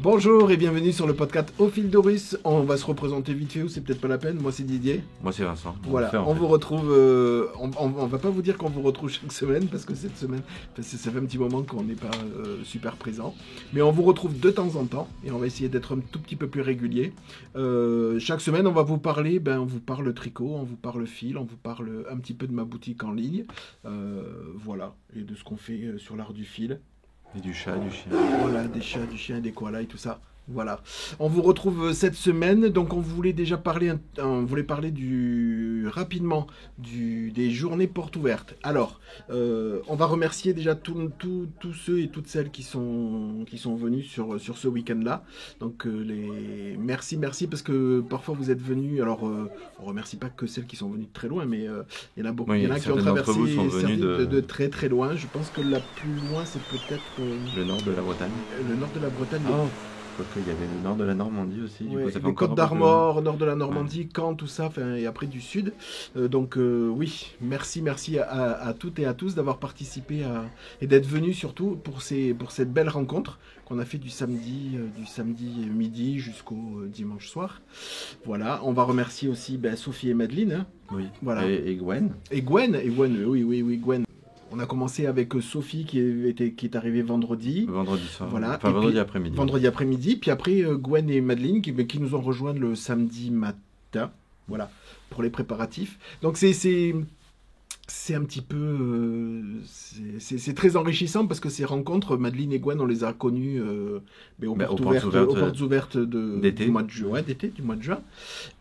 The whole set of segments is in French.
Bonjour et bienvenue sur le podcast Au fil d'Horus. On va se représenter vite fait ou c'est peut-être pas la peine. Moi c'est Didier. Moi c'est Vincent. Voilà, on vous retrouve. On va pas vous dire qu'on vous retrouve chaque semaine parce que cette semaine, ça fait un petit moment qu'on n'est pas super présent. Mais on vous retrouve de temps en temps et on va essayer d'être un tout petit peu plus régulier. Chaque semaine, on va vous parler. On vous parle tricot, on vous parle fil, on vous parle un petit peu de ma boutique en ligne. Voilà, et de ce qu'on fait sur l'art du fil. Et du chat, du chien. Voilà, des chats, du chien, des koalas et tout ça. Voilà. On vous retrouve cette semaine. Donc, on voulait déjà parler, rapidement des journées portes ouvertes. Alors, on va remercier déjà tous ceux et toutes celles qui sont venus sur ce week-end-là. Donc, merci parce que parfois vous êtes venus. Alors, on remercie pas que celles qui sont venues de très loin, mais il y en a beaucoup. Il y en a qui ont traversé de très très loin. Je pense que la plus loin, c'est peut-être le nord de la Bretagne. Le nord de la Bretagne. Oh. Il y avait le nord de la Normandie aussi. Du coup, ça fait les Côtes d'Armor, nord de la Normandie, Caen, tout ça, et après du sud. Oui, merci à toutes et à tous d'avoir participé et d'être venus surtout pour cette belle rencontre qu'on a fait du samedi midi jusqu'au dimanche soir. Voilà, on va remercier aussi Sophie et Madeleine. Hein. Oui, voilà. Et Gwen. Et Gwen, oui, Gwen. On a commencé avec Sophie qui est arrivée vendredi. Vendredi soir. Voilà. Enfin, vendredi après-midi. Vendredi après-midi. Puis après, Gwen et Madeleine qui nous ont rejoints le samedi matin. Voilà. Pour les préparatifs. Donc c'est un petit peu... c'est très enrichissant parce que ces rencontres, Madeleine et Gwen, on les a connues aux portes ouvertes du mois de juin.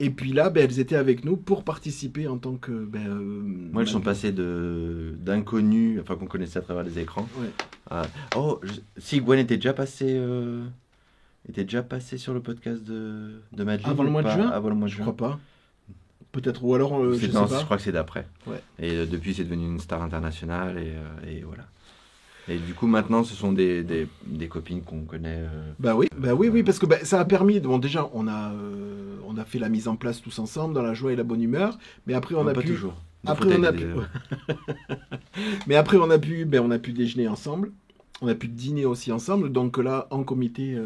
Et puis là, elles étaient avec nous pour participer en tant que... Moi, elles sont passées d'inconnus, enfin qu'on connaissait à travers les écrans. Ouais. Si Gwen était déjà passée sur le podcast de Madeleine. Avant le mois de juin. Je crois pas. Peut-être, ou alors je sais pas. Je crois que c'est d'après. Ouais. Et depuis, c'est devenu une star internationale et voilà. Et du coup, maintenant, ce sont des copines qu'on connaît. Oui, parce que ça a permis. Bon, déjà, on a fait la mise en place tous ensemble dans la joie et la bonne humeur, mais après on a pu. Toujours. Mais après on a pu déjeuner ensemble. On a pu dîner aussi ensemble, donc là en comité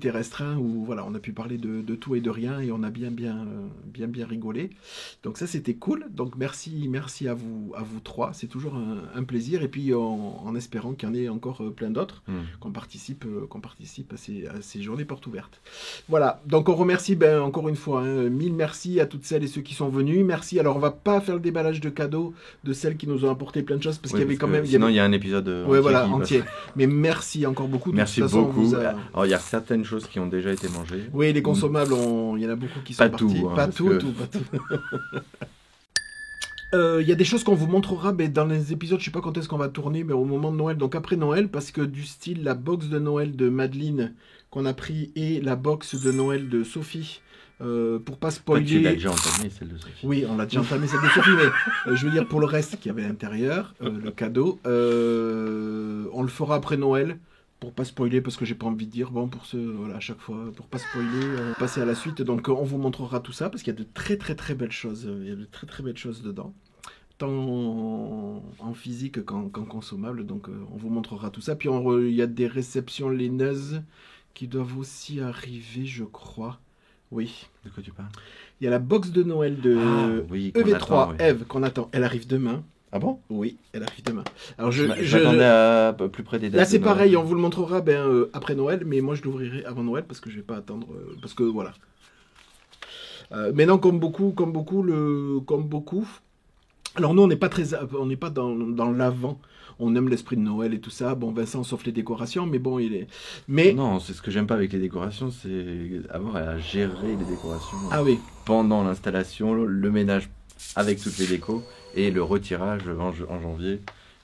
restreint où voilà, on a pu parler de tout et de rien et on a bien rigolé. Donc ça c'était cool. Donc merci à vous trois, c'est toujours un plaisir et puis en espérant qu'il y en ait encore plein d'autres qu'on participe à ces journées portes ouvertes. Voilà. Donc on remercie encore une fois 1000 merci à toutes celles et ceux qui sont venus. Merci. Alors on va pas faire le déballage de cadeaux de celles qui nous ont apporté plein de choses parce qu'il y avait quand même. Sinon il y a un épisode. Entier. Mais merci encore beaucoup. Merci beaucoup. Alors, il y a certaines choses qui ont déjà été mangées. Oui, les consommables, il y en a beaucoup qui sont partis. Pas tout. Il y a des choses qu'on vous montrera dans les épisodes, je sais pas quand est-ce qu'on va tourner, mais au moment de Noël, donc après Noël, parce que du style la box de Noël de Madeleine qu'on a pris et la box de Noël de Sophie. Pour pas spoiler. Tu l'as déjà entamé celle de Sophie. Oui, on l'a déjà entamé celle de Sophie, mais je veux dire pour le reste qu'il y avait à l'intérieur, le cadeau, on le fera après Noël pour pas spoiler parce que j'ai pas envie de dire à chaque fois pour pas spoiler, passer à la suite. Donc on vous montrera tout ça parce qu'il y a de très très très belles choses, dedans. Tant en physique qu'en consommable, donc on vous montrera tout ça. Puis il y a des réceptions laineuses qui doivent aussi arriver, je crois. Oui. De quoi tu parles ? Il y a la box de Noël de EV3 Eve qu'on attend. Elle arrive demain. Ah bon ? Oui, elle arrive demain. Alors je m'attendais à plus près des dates. Là c'est pareil, on vous le montrera après Noël, mais moi je l'ouvrirai avant Noël parce que je vais pas attendre parce que voilà. Mais non, comme beaucoup. Alors nous on n'est pas dans l'avant. On aime l'esprit de Noël et tout ça. Bon, Vincent, sauf les décorations, mais bon, Non, c'est ce que j'aime pas avec les décorations, c'est avoir à gérer les décorations. Ah oui. Pendant l'installation, le ménage avec toutes les décos et le retirage en janvier,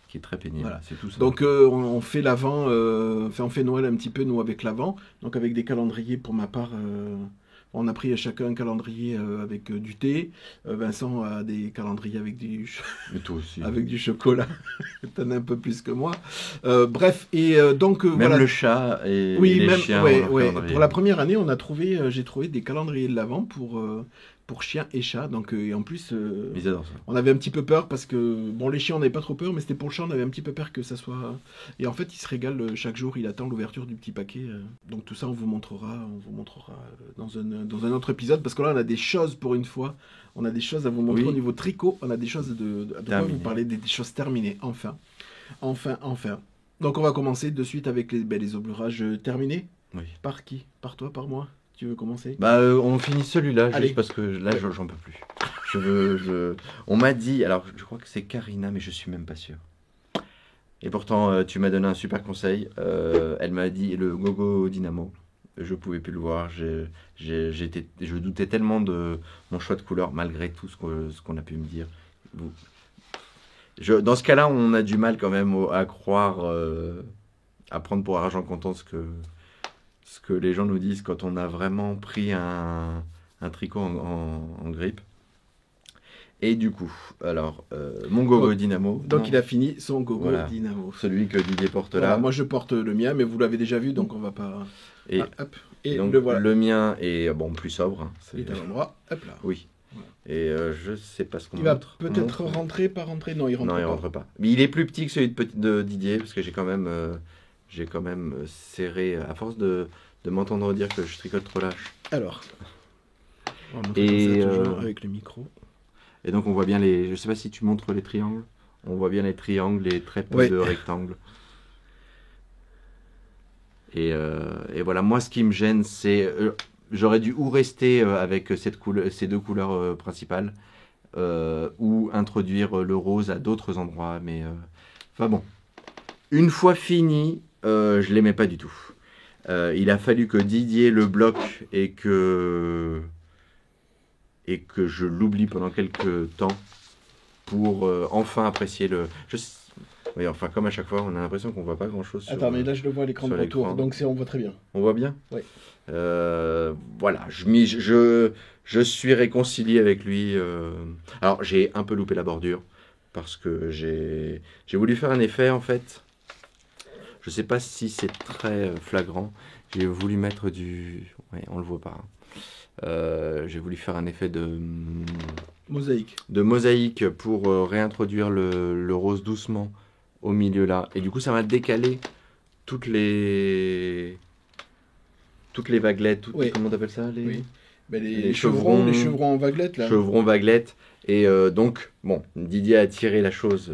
qui est très pénible. Voilà. C'est tout ça. Donc on fait l'avant, on fait Noël un petit peu, nous, avec l'avant. Donc avec des calendriers, pour ma part... On a pris chacun un calendrier avec du thé. Vincent a des calendriers avec Mais toi aussi. avec du chocolat. T'en as un peu plus que moi. Bref, et donc même voilà. Le chat et les chiens. Pour la première année, j'ai trouvé des calendriers de l'Avent pour chiens et chats. Donc, et en plus, Ils adorent ça. on avait un petit peu peur parce que, bon, les chiens, on n'avait pas trop peur, mais c'était pour le chat, on avait un petit peu peur que ça soit. Et en fait, il se régale chaque jour, il attend l'ouverture du petit paquet. Donc, tout ça, on vous montrera dans un autre épisode parce que là, on a des choses pour une fois. On a des choses à vous montrer au niveau tricot. On a des choses de quoi vous parler, des choses terminées. Enfin. Donc, on va commencer de suite avec les ouvrages terminés. Oui. Par qui? Par toi, par moi? Tu veux commencer? On finit celui-là Allez. juste parce que là, j'en peux plus. On m'a dit, alors je crois que c'est Karina, mais je suis même pas sûr. Et pourtant, tu m'as donné un super conseil. Elle m'a dit le Gogo Dynamo. Je pouvais plus le voir. Je doutais tellement de mon choix de couleur, malgré tout ce qu'on a pu me dire. Dans ce cas-là, on a du mal quand même à croire, à prendre pour argent comptant ce que les gens nous disent quand on a vraiment pris un tricot en grippe. Et du coup, alors, mon Gogo Dynamo. Donc il a fini son Gogo Dynamo. Celui que Didier porte là. Voilà, moi je porte le mien, mais vous l'avez déjà vu, donc on va pas... Et, hop. Et donc, le mien est plus sobre. Hein, il est à l'endroit, hop là. Oui. Voilà. Et je sais pas ce qu'on montre. Il va peut-être rentrer, pas rentrer. Non, il rentre pas. Mais il est plus petit que celui de Didier, parce que j'ai quand même serré, à force de m'entendre dire que je tricote trop lâche. Alors, on va montrer ça toujours avec le micro. Et donc on voit bien je sais pas si tu montres les triangles. On voit bien les triangles et très peu de rectangles. Et voilà, moi ce qui me gêne, c'est j'aurais dû ou rester avec ces deux couleurs principales, ou introduire le rose à d'autres endroits. Mais enfin bon, une fois fini, je l'aimais pas du tout. Il a fallu que Didier le bloque et que je l'oublie pendant quelques temps pour enfin apprécier oui, enfin, comme à chaque fois, on a l'impression qu'on voit pas grand-chose. Attends, mais là, je le vois à l'écran de retour, donc on voit très bien. On voit bien ? Oui. Voilà, je suis réconcilié avec lui. Alors, j'ai un peu loupé la bordure, parce que j'ai voulu faire un effet, en fait. Je sais pas si c'est très flagrant. J'ai voulu mettre Ouais, on le voit pas. J'ai voulu faire un effet de mosaïque pour réintroduire le rose doucement au milieu là, et du coup ça m'a décalé toutes les vaguelettes, comment t'appelles ça, les chevrons en vaguelettes là. Chevrons vaguelettes, et donc bon, Didier a tiré la chose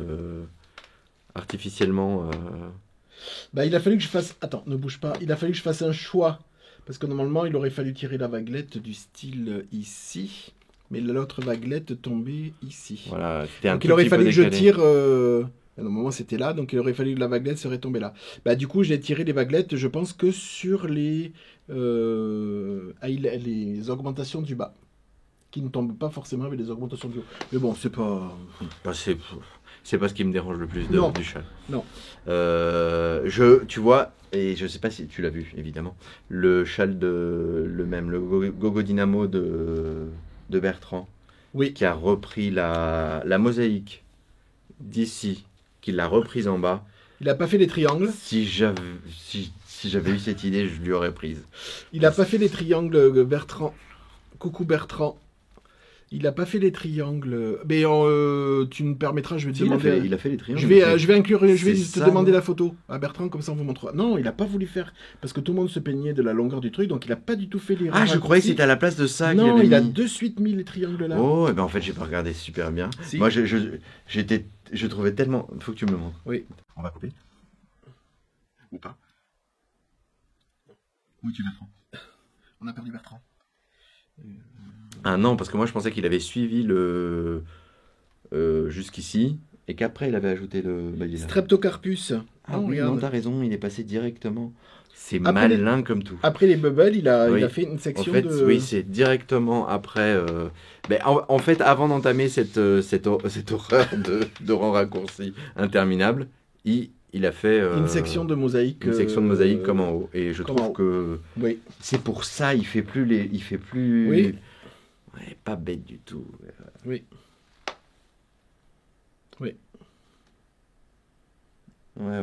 artificiellement. Il a fallu que je fasse. Attends, ne bouge pas. Il a fallu que je fasse un choix. Parce que normalement, il aurait fallu tirer la vaguelette du style ici. Mais l'autre vaguelette tombait ici. Voilà, donc il aurait fallu que je tire... Normalement, c'était là. Donc il aurait fallu que la vaguelette serait tombée là. Du coup, j'ai tiré les vaguelettes, je pense, que sur les augmentations du bas. Qui ne tombent pas forcément avec les augmentations du haut. Mais bon, c'est pas... C'est pas ce qui me dérange le plus du châle. Non. Tu vois, et je sais pas si tu l'as vu, évidemment, le châle le Gogo Dynamo de Bertrand, qui a repris la mosaïque d'ici, qui l'a reprise en bas. Il n'a pas fait les triangles. Si j'avais eu cette idée, je lui aurais prise. Il n'a pas fait les triangles, Bertrand. Coucou Bertrand. Il n'a pas fait les triangles. Mais tu me permettras, je vais te demander. Il a fait les triangles. Je vais te demander la photo à Bertrand, comme ça on vous montrera. Non, il n'a pas voulu faire. Parce que tout le monde se peignait de la longueur du truc, donc il n'a pas du tout fait les. Ah, je croyais que c'était à la place de ça. Non, il a de suite mis les triangles là. Oh, et ben en fait, j'ai pas regardé super bien. Si. Moi, je trouvais tellement. Il faut que tu me le montres. Oui. On va couper. Ou pas. Où tu Bertrand? On a perdu Bertrand. Ah non, parce que moi je pensais qu'il avait suivi jusqu'ici et qu'après il avait ajouté le Streptocarpus. Ah oui, non, t'as raison, il est passé directement. C'est malin comme tout. Après les bubbles, il a fait une section Oui, c'est directement après. En fait, avant d'entamer cette horreur de rang raccourci interminable, il a fait une section de mosaïque. Une section de mosaïque comme en haut. Et je trouve que c'est pour ça il fait plus Oui. Ouais, pas bête du tout. Oui. Oui. Ouais.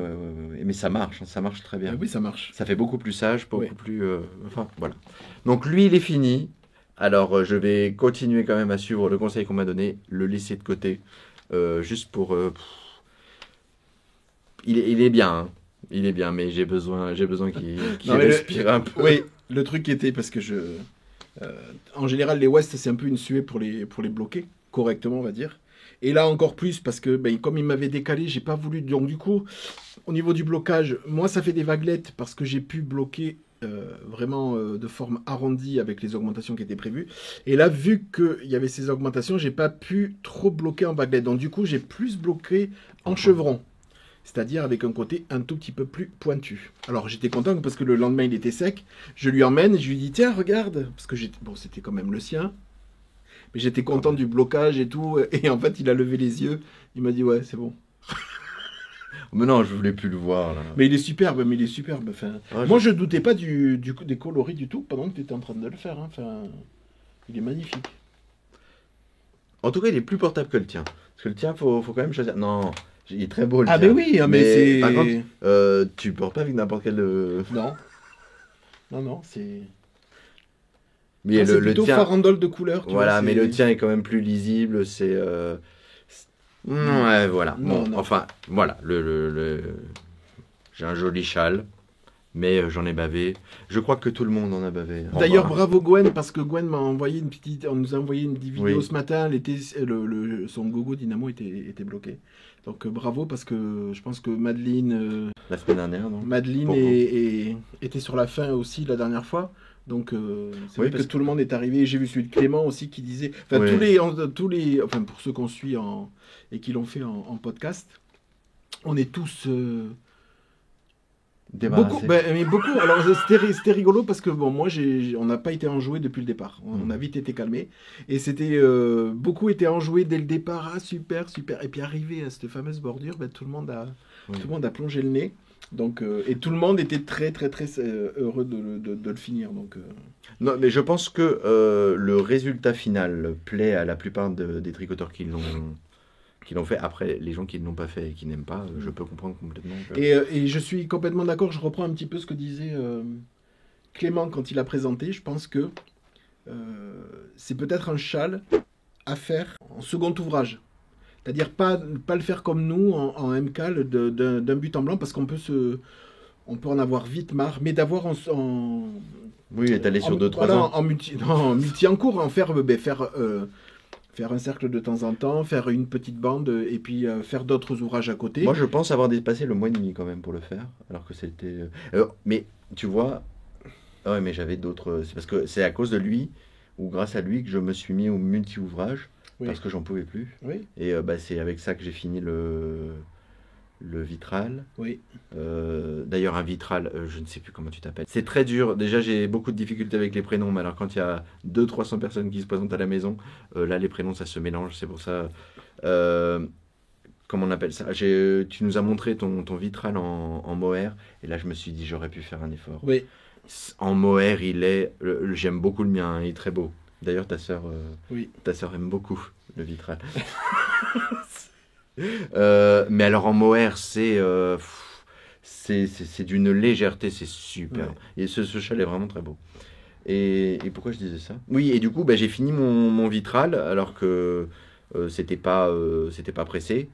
Mais ça marche très bien. Oui, ça marche. Ça fait beaucoup plus sage, beaucoup plus... Enfin, voilà. Donc lui, il est fini. Alors, je vais continuer quand même à suivre le conseil qu'on m'a donné, le laisser de côté, juste pour... il est bien, hein. Il est bien, mais j'ai besoin qu'il Non, mais respire un peu. Oui, le truc était parce que en général, les West, c'est un peu une suée pour les bloquer, correctement, on va dire. Et là, encore plus, parce que comme il m'avait décalé, j'ai pas voulu. Donc, du coup, au niveau du blocage, moi, ça fait des vaguelettes parce que j'ai pu bloquer vraiment de forme arrondie avec les augmentations qui étaient prévues. Et là, vu qu'il y avait ces augmentations, j'ai pas pu trop bloquer en vaguelette. Donc, du coup, j'ai plus bloqué en chevron. C'est-à-dire avec un côté un tout petit peu plus pointu. Alors j'étais content parce que le lendemain il était sec. Je lui emmène et je lui dis tiens regarde parce que c'était quand même le sien. Mais j'étais content du blocage et tout et en fait il a levé les yeux. Il m'a dit ouais c'est bon. Mais non, je voulais plus le voir là. Mais il est superbe. Enfin, Ouais, moi je doutais pas des coloris du tout pendant que tu étais en train de le faire. Hein. Enfin, il est magnifique. En tout cas, il est plus portable que le tien. Parce que le tien, faut quand même choisir. Non, il est très beau le Ah tien. mais oui, mais c'est. Par contre, tu portes pas avec n'importe quel. Non. Non, c'est. Mais Ah, c'est le plutôt tien. farandole de couleur. Voilà, vois, mais le tien est quand même plus lisible. Ouais, voilà. Non, Bon, non. enfin, voilà. J'ai un joli châle, mais j'en ai bavé. Je crois que tout le monde en a bavé. D'ailleurs, Enfin, bravo Gwen, parce que Gwen on nous a envoyé une vidéo Oui. ce matin, son gogo Dynamo était bloqué. Donc bravo, parce que je pense que la semaine dernière, non Madeleine Pour- était sur la fin aussi la dernière fois. Donc c'est Oui, vrai que parce tout le monde est arrivé. J'ai vu celui de Clément aussi qui disait, enfin Oui. enfin pour ceux qu'on suit et qui l'ont fait en podcast, on est tous Débarrassé. mais beaucoup. Alors c'était rigolo parce que bon, moi on n'a pas été enjoué depuis le départ. On a vite été calmé et c'était beaucoup été enjoué dès le départ. Ah super, super. Et puis arrivé à cette fameuse bordure, tout le monde a plongé le nez. Donc et tout le monde était très très très heureux de le finir. Donc Non, mais je pense que le résultat final plaît à la plupart des tricoteurs qui l'ont fait. Après, les gens qui ne l'ont pas fait et qui n'aiment pas, je peux comprendre complètement. et je suis complètement d'accord. Je reprends un petit peu ce que disait Clément quand il a présenté. Je pense que c'est peut-être un châle à faire en second ouvrage. C'est-à-dire pas le faire comme nous en MCAL d'un but en blanc parce on peut en avoir vite marre, mais d'avoir Oui, étalé sur 2-3 voilà, ans. en multi en cours, faire un cercle de temps en temps, faire une petite bande et puis faire d'autres ouvrages à côté. Moi, je pense avoir dépassé le mois et demi quand même pour le faire, alors que c'était. Mais tu vois, ah ouais, mais j'avais d'autres. C'est parce que c'est à cause de lui ou grâce à lui que je me suis mis au multi-ouvrage Oui. parce que j'en pouvais plus. Oui, Et c'est avec ça que j'ai fini le vitral. oui. D'ailleurs, un vitral, je ne sais plus comment tu t'appelles. C'est très dur. Déjà, j'ai beaucoup de difficultés avec les prénoms, mais alors quand il y a 200-300 personnes qui se présentent à la maison, là, les prénoms, ça se mélange. C'est pour ça. Comment on appelle ça? Tu nous as montré ton vitral en mohair, et là, je me suis dit, j'aurais pu faire un effort. Oui. En mohair, j'aime beaucoup le mien, hein, il est très beau. D'ailleurs, Oui. ta sœur aime beaucoup le vitral. Mais alors en mohair, c'est d'une légèreté, c'est super. Ouais. Et ce châle est vraiment très beau. Et pourquoi je disais ça? Oui, et du coup, j'ai fini mon vitral alors que c'était pas pressé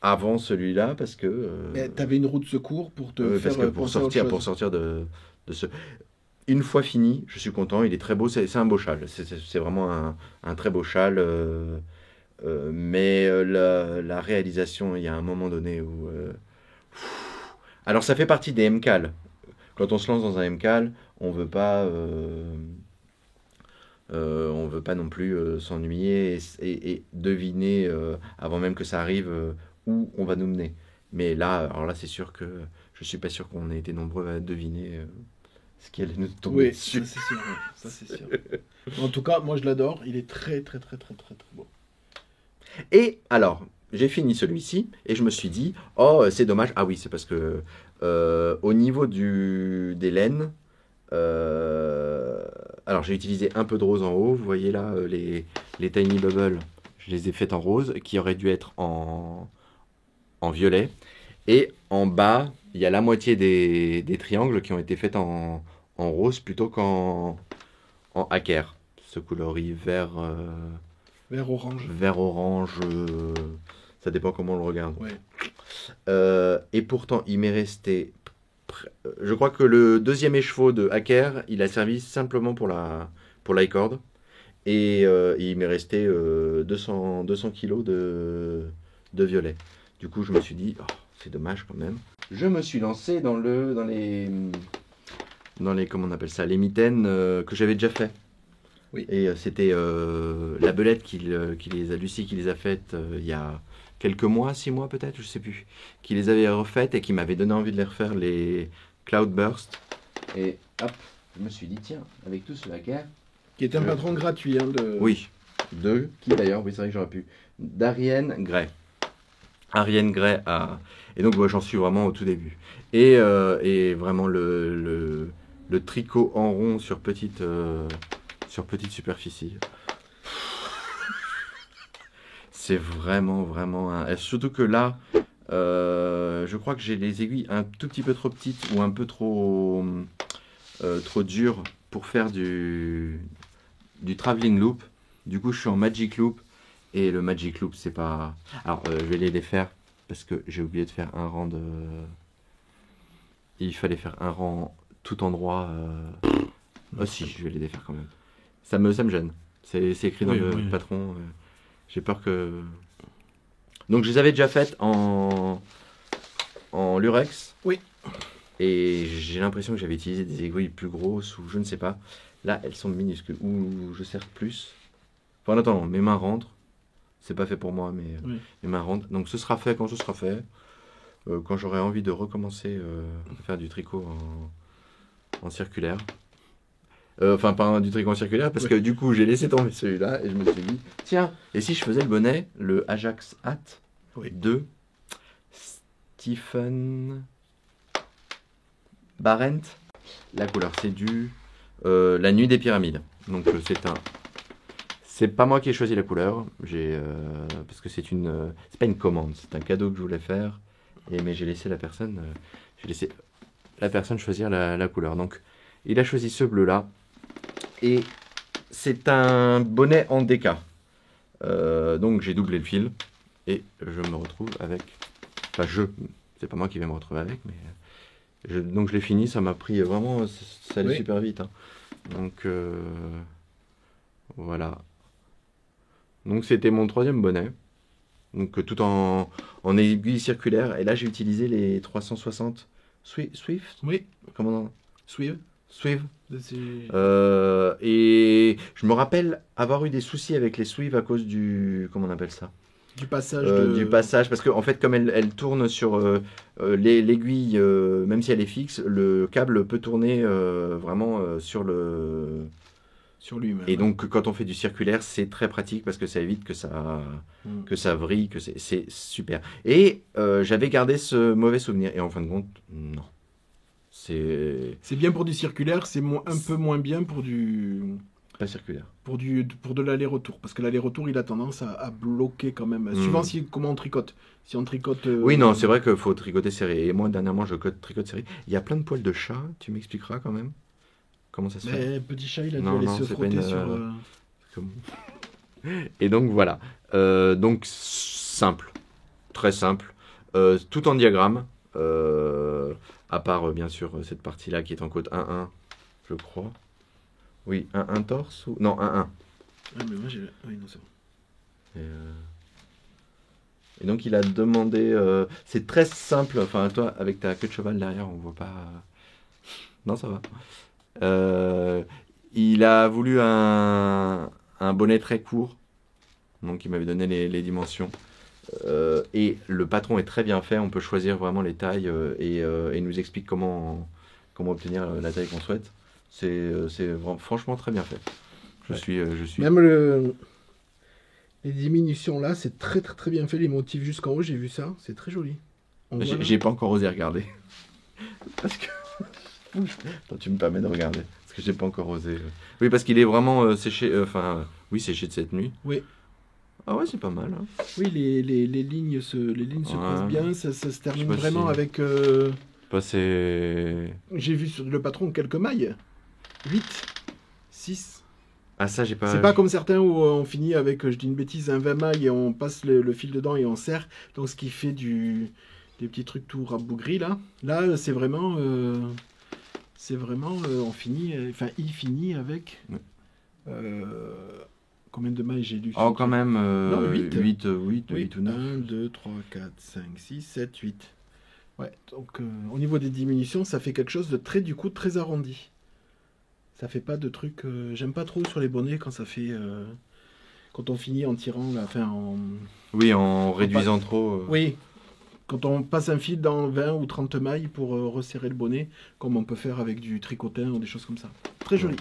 avant celui-là parce que T'avais une roue de secours pour te parce faire que penser à autre chose. pour sortir de ce. Une fois fini, je suis content, il est très beau, c'est un beau châle, c'est vraiment un très beau châle. Mais la réalisation, il y a un moment donné où. Alors, ça fait partie des MCAL. Quand on se lance dans un MCAL, on veut pas non plus s'ennuyer et deviner avant même que ça arrive où on va nous mener. Mais là, alors là, c'est sûr que je suis pas sûr qu'on ait été nombreux à deviner ce qui allait nous tomber Oui, dessus. ça c'est sûr. Oui, ça c'est sûr. En tout cas, moi je l'adore. Il est très très très très très très beau. Et alors, j'ai fini celui-ci et je me suis dit, oh, c'est dommage. Ah oui, c'est parce que au niveau des laines, alors j'ai utilisé un peu de rose en haut. Vous voyez là, les Tiny Bubbles, je les ai faites en rose, qui auraient dû être en violet. Et en bas, il y a la moitié des triangles qui ont été faites en en rose plutôt qu'en hacker. Ce coloris Vert orange. vert orange, ça dépend comment on le regarde. Ouais. Et pourtant, il m'est resté. Je crois que le deuxième écheveau de hacker, il a servi simplement pour l'iCord. Et il m'est resté 200 kilos de violet. Du coup, je me suis dit, oh, c'est dommage quand même. Je me suis lancé dans les comment on appelle ça, les mitaines que j'avais déjà fait. Oui. Et c'était la belette Lucie qui les a faites il y a quelques mois, 6 mois peut-être, je sais plus, qui les avait refaites et qui m'avait donné envie de les refaire, les Cloudburst. Et hop, je me suis dit, tiens, avec tout ce hacker. Qui est un patron gratuit. Oui, qui d'ailleurs, oui, c'est vrai que j'aurais pu. D'Ariane Gray. Ariane Gray a. Et donc, moi, j'en suis vraiment au tout début. Et vraiment, le tricot en rond sur petite superficie. C'est vraiment, vraiment. Surtout que là, je crois que j'ai les aiguilles un tout petit peu trop petites ou un peu trop dures pour faire du traveling loop. Du coup, je suis en magic loop. Et le magic loop, c'est pas. Alors, je vais les défaire parce que j'ai oublié de faire un rang de. Il fallait faire un rang tout endroit. Oh, si, je vais les défaire quand même. Ça me gêne. C'est écrit dans le patron. J'ai peur que. Donc, je les avais déjà faites en lurex. Oui. Et j'ai l'impression que j'avais utilisé des aiguilles plus grosses ou je ne sais pas. Là, elles sont minuscules. Ou je serre plus. Enfin, en attendant, mes mains rentrent. C'est pas fait pour moi, mais mes mains rentrent. Donc, ce sera fait quand ce sera fait. Quand j'aurai envie de recommencer à faire du tricot en circulaire. Enfin, pas du tricot en circulaire, parce que du coup, j'ai laissé tomber celui-là et je me suis dit, tiens, et si je faisais le bonnet, le Ajax Hat de Stephen Barrent. La couleur, c'est du La Nuit des Pyramides. Donc, c'est pas moi qui ai choisi la couleur, parce que c'est pas une commande, c'est un cadeau que je voulais faire, mais j'ai laissé la personne choisir la couleur. Donc, il a choisi ce bleu-là. Et c'est un bonnet en déca. Donc j'ai doublé le fil. Et je me retrouve avec... Enfin c'est pas moi qui vais me retrouver avec, mais... Donc je l'ai fini, ça m'a pris vraiment... Ça allait super vite. Hein. Donc voilà. Donc c'était mon 3e bonnet. Donc tout en aiguille circulaire. Et là j'ai utilisé les 360 Swift. Oui. Comment on... Swift. Et je me rappelle avoir eu des soucis avec les Swift à cause du... Comment on appelle ça ? Du passage. Du passage, parce qu'en fait, comme elle tourne sur l'aiguille, même si elle est fixe, le câble peut tourner vraiment sur lui-même. Et donc, quand on fait du circulaire, c'est très pratique parce que ça évite que ça vrille, que c'est super. Et j'avais gardé ce mauvais souvenir. Et en fin de compte, non. C'est bien pour du circulaire, c'est un peu moins bien pour du... Pas circulaire. Pour de l'aller-retour. Parce que l'aller-retour, il a tendance à bloquer quand même. Suivant comment on tricote. Si on tricote... Oui, non, c'est vrai qu'il faut tricoter serré. Et moi, dernièrement, je tricote serré. Il y a plein de poils de chat. Tu m'expliqueras quand même comment ça se fait. Petit chat, il a dû aller se frotter sur... Et donc, voilà. Donc, simple. Très simple. Tout en diagramme. À part, bien sûr, cette partie-là qui est en côte 1-1, je crois. Oui, 1-1 torse ou... Non, 1-1. Ah, mais moi, j'ai... Oui, non, c'est bon. Et donc, il a demandé... c'est très simple. Enfin, toi, avec ta queue de cheval derrière, on voit pas... Non, ça va. Il a voulu un bonnet très court. Donc, il m'avait donné les dimensions. Et le patron est très bien fait, on peut choisir vraiment les tailles et il nous explique comment obtenir la taille qu'on souhaite. C'est franchement très bien fait. Je suis... Même les diminutions là, c'est très très très bien fait. Les motifs jusqu'en haut, j'ai vu ça, c'est très joli. J'ai pas encore osé regarder. Parce que... Attends, tu me permets de regarder. Parce que j'ai pas encore osé. Oui, parce qu'il est vraiment séché... séché de cette nuit. Oui. Ah ouais, c'est pas mal. Hein. Oui, les lignes se croisent bien, ça se termine vraiment avec... J'ai vu sur le patron quelques mailles. 8, 6. Ah, ça, j'ai pas. C'est pas comme certains où on finit avec, je dis une bêtise, un 20 mailles et on passe le fil dedans et on serre. Donc ce qui fait des petits trucs tout rabougris là. Là, c'est vraiment. On finit. Enfin, il finit avec. Ouais. Combien de mailles j'ai dû Oh, quand même. Non, 8, 8 Oui, ou 9. 1, 2, 3, 4, 5, 6, 7, 8. Ouais, donc au niveau des diminutions, ça fait quelque chose de très, du coup, très arrondi. Ça fait pas de trucs. J'aime pas trop sur les bonnets quand ça fait. Quand on finit en tirant, là, enfin en. Oui, en réduisant trop. Oui, quand on passe un fil dans 20 ou 30 mailles pour resserrer le bonnet, comme on peut faire avec du tricotin ou des choses comme ça. Très joli.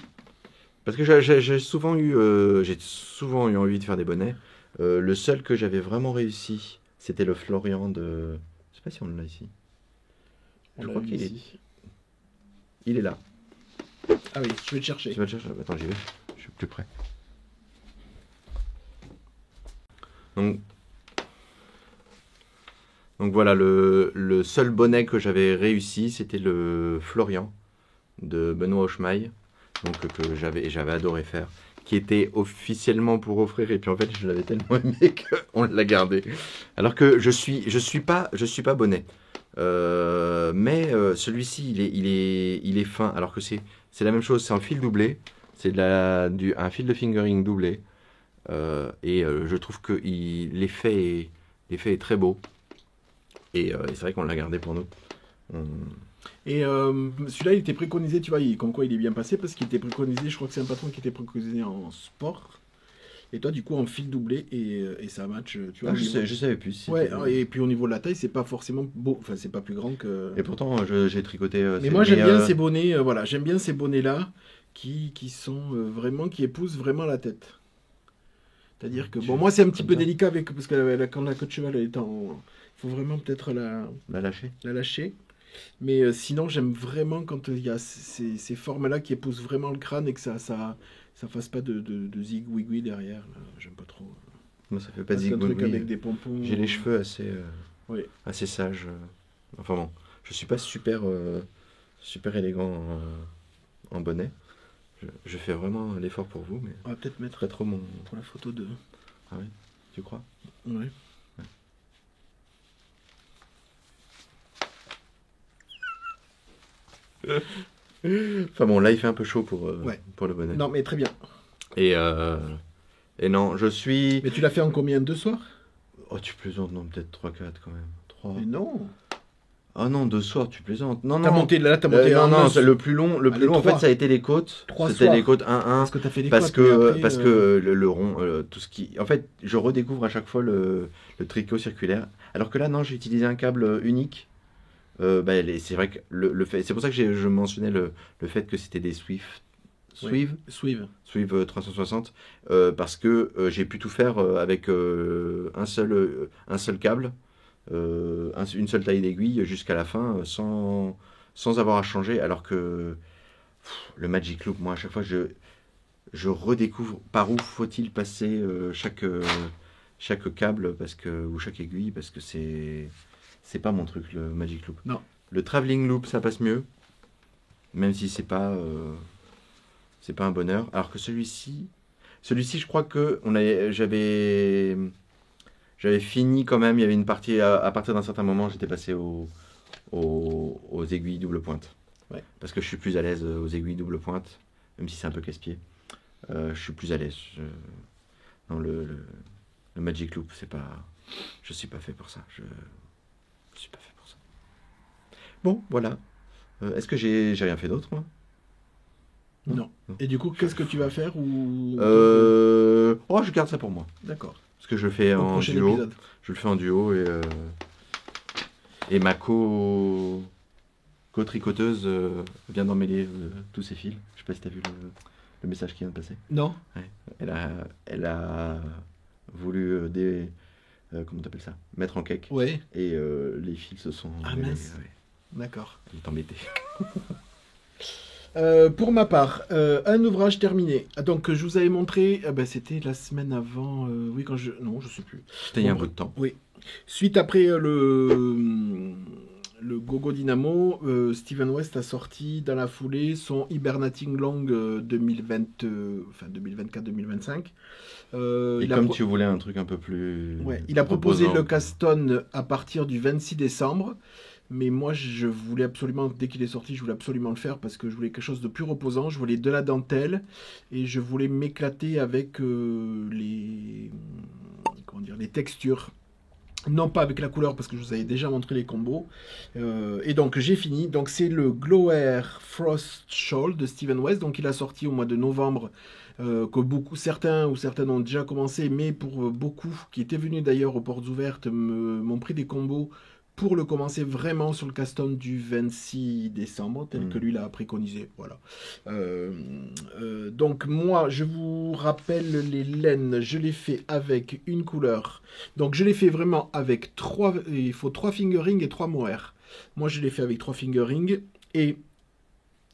Parce que j'ai souvent eu envie de faire des bonnets. Le seul que j'avais vraiment réussi, c'était le Florian de. Je sais pas si on l'a ici. Je crois qu'il est. Il est là. Ah oui, je vais le chercher. Tu vas le chercher? Attends, j'y vais. Je suis plus près. Donc voilà, le seul bonnet que j'avais réussi, c'était le Florian de Benoît Auchemaille, donc que j'avais adoré faire, qui était officiellement pour offrir, et puis en fait je l'avais tellement aimé qu'on l'a gardé. Alors que je suis pas bonnet, mais celui-ci il est fin, alors que c'est la même chose, c'est un fil doublé, c'est un fil de fingering doublé, et je trouve que l'effet est très beau. Et c'est vrai qu'on l'a gardé pour nous. Et celui-là, il était préconisé, tu vois, comme quoi il est bien passé, parce qu'il était préconisé, je crois que c'est un patron qui était préconisé en sport. Et toi, du coup, en fil doublé, et ça match, tu vois. Je savais plus. Si ouais, et puis au niveau de la taille, c'est pas forcément beau, enfin, c'est pas plus grand que. Et pourtant, j'ai tricoté. Mais moi, j'aime bien ces bonnets, voilà, j'aime bien ces bonnets-là qui sont vraiment, qui épousent vraiment la tête. C'est-à-dire que, bon, moi, c'est un petit peu délicat avec, parce que quand la queue de cheval elle est en. Il faut vraiment peut-être la lâcher. Mais sinon, j'aime vraiment quand il y a ces formes-là qui épousent vraiment le crâne et que ça fasse pas de zig-wigui derrière. Là. J'aime pas trop. Moi, ça fait pas de zig-wigui. Avec des pompons. J'ai les cheveux assez sages. Enfin bon, je suis pas super élégant en bonnet. Je fais vraiment l'effort pour vous, mais on va peut-être mettre pas trop pour la photo de. Ah oui, tu crois? Oui. Enfin bon, là il fait un peu chaud pour le bonnet. Non, mais très bien. Et non, je suis. Mais tu l'as fait en combien? 2 soirs? Oh, tu plaisantes, non, peut-être 3-4 quand même. 3. Mais non. Ah non, 2 soirs, tu plaisantes. Non, t'as monté non, le plus long, en fait, ça a été les côtes. 3 C'était soirs. les côtes 1-1. Parce que t'as fait les parce côtes. que, après, parce que le rond, tout ce qui. En fait, je redécouvre à chaque fois le tricot circulaire. Alors que là, non, j'ai utilisé un câble unique. C'est vrai que le fait, c'est pour ça que je mentionnais le fait que c'était des Swive 360, parce que j'ai pu tout faire avec un seul câble, une seule taille d'aiguille jusqu'à la fin, sans avoir à changer. Alors que le Magic Loop, moi à chaque fois je redécouvre par où faut-il passer chaque câble ou chaque aiguille, parce que c'est pas mon truc, le Magic Loop. Non. Le Traveling Loop, ça passe mieux, même si c'est pas un bonheur. Alors que celui-ci, je crois que j'avais fini quand même. Il y avait une partie à partir d'un certain moment, j'étais passé aux aiguilles double pointe. Ouais. Parce que je suis plus à l'aise aux aiguilles double pointe, même si c'est un peu casse-pied. Je suis plus à l'aise. Non, le Magic Loop, c'est pas. Je suis pas fait pour ça. Je suis pas fait pour ça. Bon, voilà. Est-ce que j'ai rien fait d'autre, moi? Non. Et du coup, qu'est-ce que tu vas faire ou... Oh, je garde ça pour moi. D'accord. Parce que je le fais en duo. Épisode. Je le fais en duo et ma co-tricoteuse vient d'emmêler tous ses fils. Je sais pas si tu as vu le message qui vient de passer. Non. Ouais. Elle a voulu comment t'appelles ça? Mettre en cake. Ouais. Et les fils se sont emmêlés. Mince. Ouais. D'accord. Elle est embêtée. Pour ma part, un ouvrage terminé. Donc, je vous avais montré, c'était la semaine avant, oui, non, je sais plus. C'était il y a un bout de temps. Oui. Suite après le Gogo Dynamo, Steven West a sorti dans la foulée son Hibernating Long 2024-2025. Et comme tu voulais un truc un peu plus... Ouais, il a proposé reposant. le Caston à partir du 26 décembre. Mais moi, je voulais absolument, dès qu'il est sorti, je voulais absolument le faire parce que je voulais quelque chose de plus reposant. Je voulais de la dentelle et je voulais m'éclater avec les textures. Non pas avec la couleur parce que je vous avais déjà montré les combos. Et donc j'ai fini. Donc c'est le Glow Air Frost Shawl de Steven West. Donc il a sorti au mois de novembre. Que certains ou certaines ont déjà commencé, mais pour beaucoup qui étaient venus d'ailleurs aux portes ouvertes m'ont pris des combos pour le commencer vraiment sur le custom du 26 décembre, tel que lui l'a préconisé. Voilà. Donc moi, je vous rappelle les laines, je les fais avec une couleur. Donc je les fais vraiment avec il faut 3 fingering et 3 mohair. Moi, je les fais avec 3 fingering et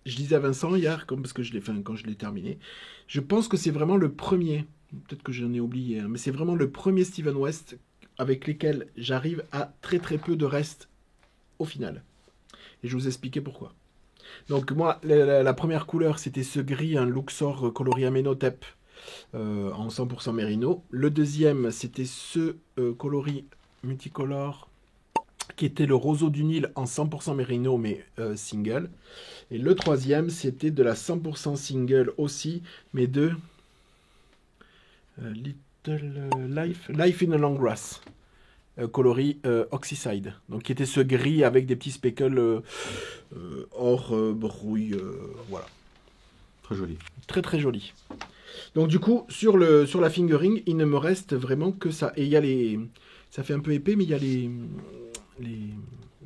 je disais à Vincent hier, parce que je l'ai fait quand je l'ai terminé, je pense que c'est vraiment le premier, peut-être que j'en ai oublié, mais c'est vraiment le premier Steven West avec lesquels j'arrive à très très peu de reste au final. Et je vais vous expliquer pourquoi. Donc moi, la première couleur, c'était ce gris, un Luxor coloris Amenhotep en 100% Merino. Le deuxième, c'était ce coloris multicolore qui était le roseau du Nil en 100% Merino, mais single. Et le troisième, c'était de la 100% single aussi, mais de Life in a Long Grass, coloris Oxyside. Donc qui était ce gris avec des petits speckles or brouille, voilà. Très joli. Très très joli. Donc du coup, sur la fingering, il ne me reste vraiment que ça. Et il y a ça fait un peu épais, mais il y a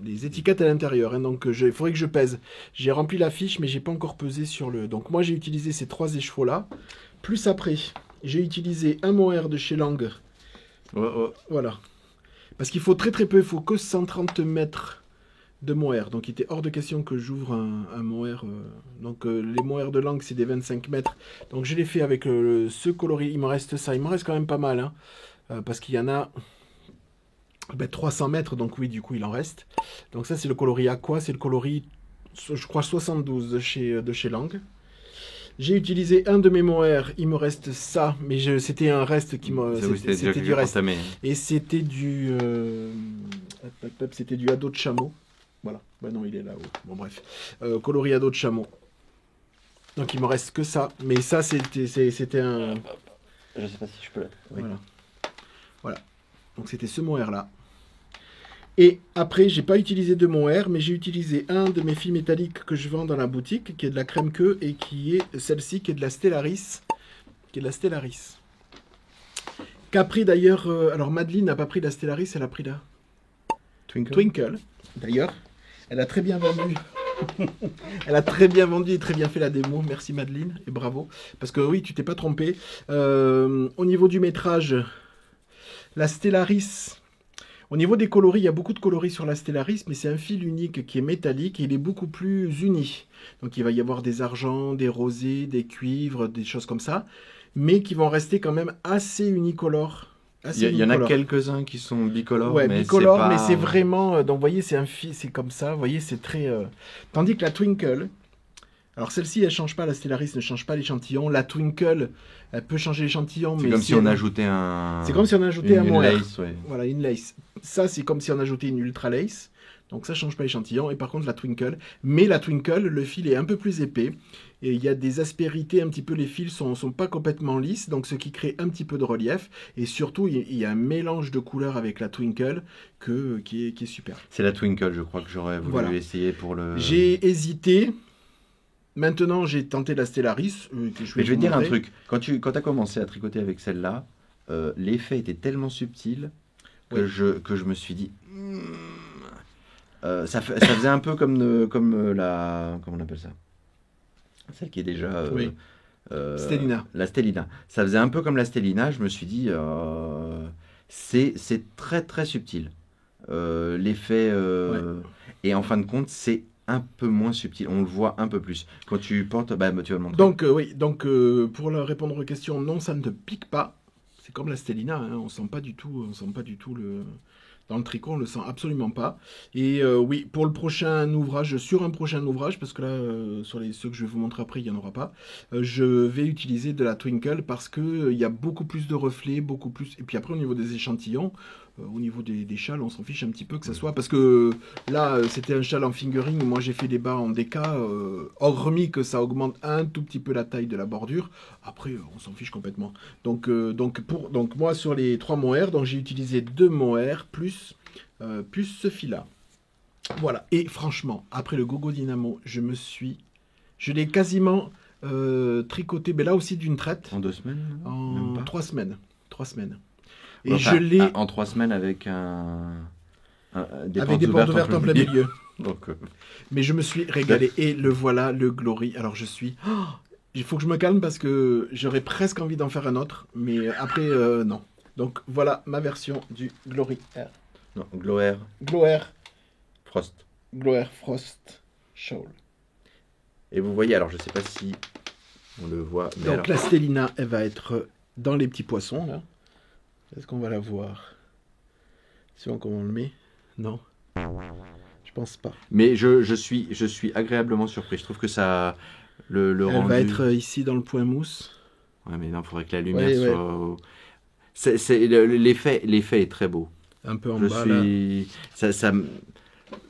les étiquettes à l'intérieur. Hein, donc il faudrait que je pèse. J'ai rempli la fiche, mais j'ai pas encore pesé sur le... Donc moi j'ai utilisé ces 3 écheveaux-là. Plus après, j'ai utilisé un mohair de chez Lang. Voilà. Parce qu'il faut très très peu, il faut que 130 mètres de mohair. Donc il était hors de question que j'ouvre un mohair. Donc les mohairs de Lang, c'est des 25 mètres. Donc je l'ai fait avec ce coloris. Il me reste ça. Il me reste quand même pas mal. Hein, parce qu'il y en a 300 mètres. Donc oui, du coup, il en reste. Donc ça, c'est le coloris Aqua. C'est le coloris, je crois, 72 de chez Lang. J'ai utilisé un de mes mohairs, il me reste ça, mais c'était un reste qui me... C'était du reste. Entamé. Et c'était du... c'était du ado de chameau. Voilà. Ben non, il est là-haut. Bon, bref. Coloris ado de chameau. Donc il me reste que ça. Mais ça, c'était un... Je sais pas si je peux... Oui. Voilà. Donc c'était ce mohair-là. Et après, j'ai pas utilisé de mohair, mais j'ai utilisé un de mes fils métalliques que je vends dans la boutique, qui est de la crème queue, et qui est celle-ci, qui est de la Stellaris. Qu'a pris d'ailleurs... alors Madeleine n'a pas pris la Stellaris, elle a pris la... Twinkle. D'ailleurs, elle a très bien vendu. Elle a très bien vendu et très bien fait la démo. Merci Madeleine, et bravo. Parce que oui, tu t'es pas trompé. Au niveau du métrage, la Stellaris... Au niveau des coloris, il y a beaucoup de coloris sur la Stellaris, mais c'est un fil unique qui est métallique et il est beaucoup plus uni. Donc il va y avoir des argents, des rosés, des cuivres, des choses comme ça, mais qui vont rester quand même assez unicolores. Il y en a quelques-uns qui sont bicolores, ouais, mais bicolores, c'est pas... mais c'est vraiment... donc vous voyez, c'est un fil, c'est comme ça, vous voyez, c'est très... Tandis que la Twinkle... Alors celle-ci, elle change pas, la Stellaris ne change pas l'échantillon. La Twinkle, elle peut changer l'échantillon, mais... C'est comme si on ajoutait un... C'est comme si on ajoutait un mohair. Lace, ouais. Voilà, une lace. Ça, c'est comme si on ajoutait une ultra lace. Donc ça change pas l'échantillon. Et par contre, la Twinkle. Mais la Twinkle, le fil est un peu plus épais. Et il y a des aspérités, un petit peu, les fils sont pas complètement lisses. Donc ce qui crée un petit peu de relief. Et surtout, il y a un mélange de couleurs avec la Twinkle qui est super. C'est la Twinkle, je crois, que j'aurais voulu essayer pour le... J'ai hésité. Maintenant, j'ai tenté la Stellaris. Mais je vais te dire un truc. Quand tu as commencé à tricoter avec celle-là, l'effet était tellement subtil que, je me suis dit... ça faisait un peu comme la... Comment on appelle ça? Celle qui est déjà... Stellina. La Stellina. Ça faisait un peu comme la Stellina. Je me suis dit... c'est très très subtil. L'effet... Et en fin de compte, c'est un peu moins subtil, on le voit un peu plus. Quand tu portes, tu vas le montrer. Donc, pour répondre aux questions, non, ça ne te pique pas. C'est comme la Stellina, hein, on sent pas du tout le... Dans le tricot, on le sent absolument pas. Et oui, pour le prochain ouvrage, sur un prochain ouvrage, parce que là, sur ceux que je vais vous montrer après, il n'y en aura pas, je vais utiliser de la Twinkle parce qu'il y a beaucoup plus de reflets, beaucoup plus... Et puis après, au niveau des échantillons, au niveau des châles, on s'en fiche un petit peu que ça soit... Parce que là, c'était un châle en fingering, moi j'ai fait des bas en DK, hormis que ça augmente un tout petit peu la taille de la bordure. Après, on s'en fiche complètement. Donc moi, sur les 3 mohair, donc j'ai utilisé 2 mohair plus ce fil-là. Voilà. Et franchement, après le Gogo Dynamo, je l'ai quasiment tricoté, mais là aussi d'une traite. En 2 semaines? En 3 semaines. 3 semaines. Et enfin, je l'ai... En 3 semaines avec des portes ouvertes en plein milieu. Donc, mais je me suis régalé. Et le voilà, le Glory. Alors je suis... il faut que je me calme parce que j'aurais presque envie d'en faire un autre. Mais après, non. Donc voilà ma version du Glory Air. Non, Gloair. Gloair. Frost. Gloair Frost Shawl. Et vous voyez, alors je sais pas si on le voit. Mais donc alors... la Stellina, elle va être dans les petits poissons là. Est-ce qu'on va la voir? Si on comment on le met? Non. Je pense pas. Mais je suis agréablement surpris. Je trouve que ça... Le elle rendu... va être ici dans le point mousse. Ouais, mais non, il faudrait que la lumière soit... L'effet est très beau. Un peu en bas là.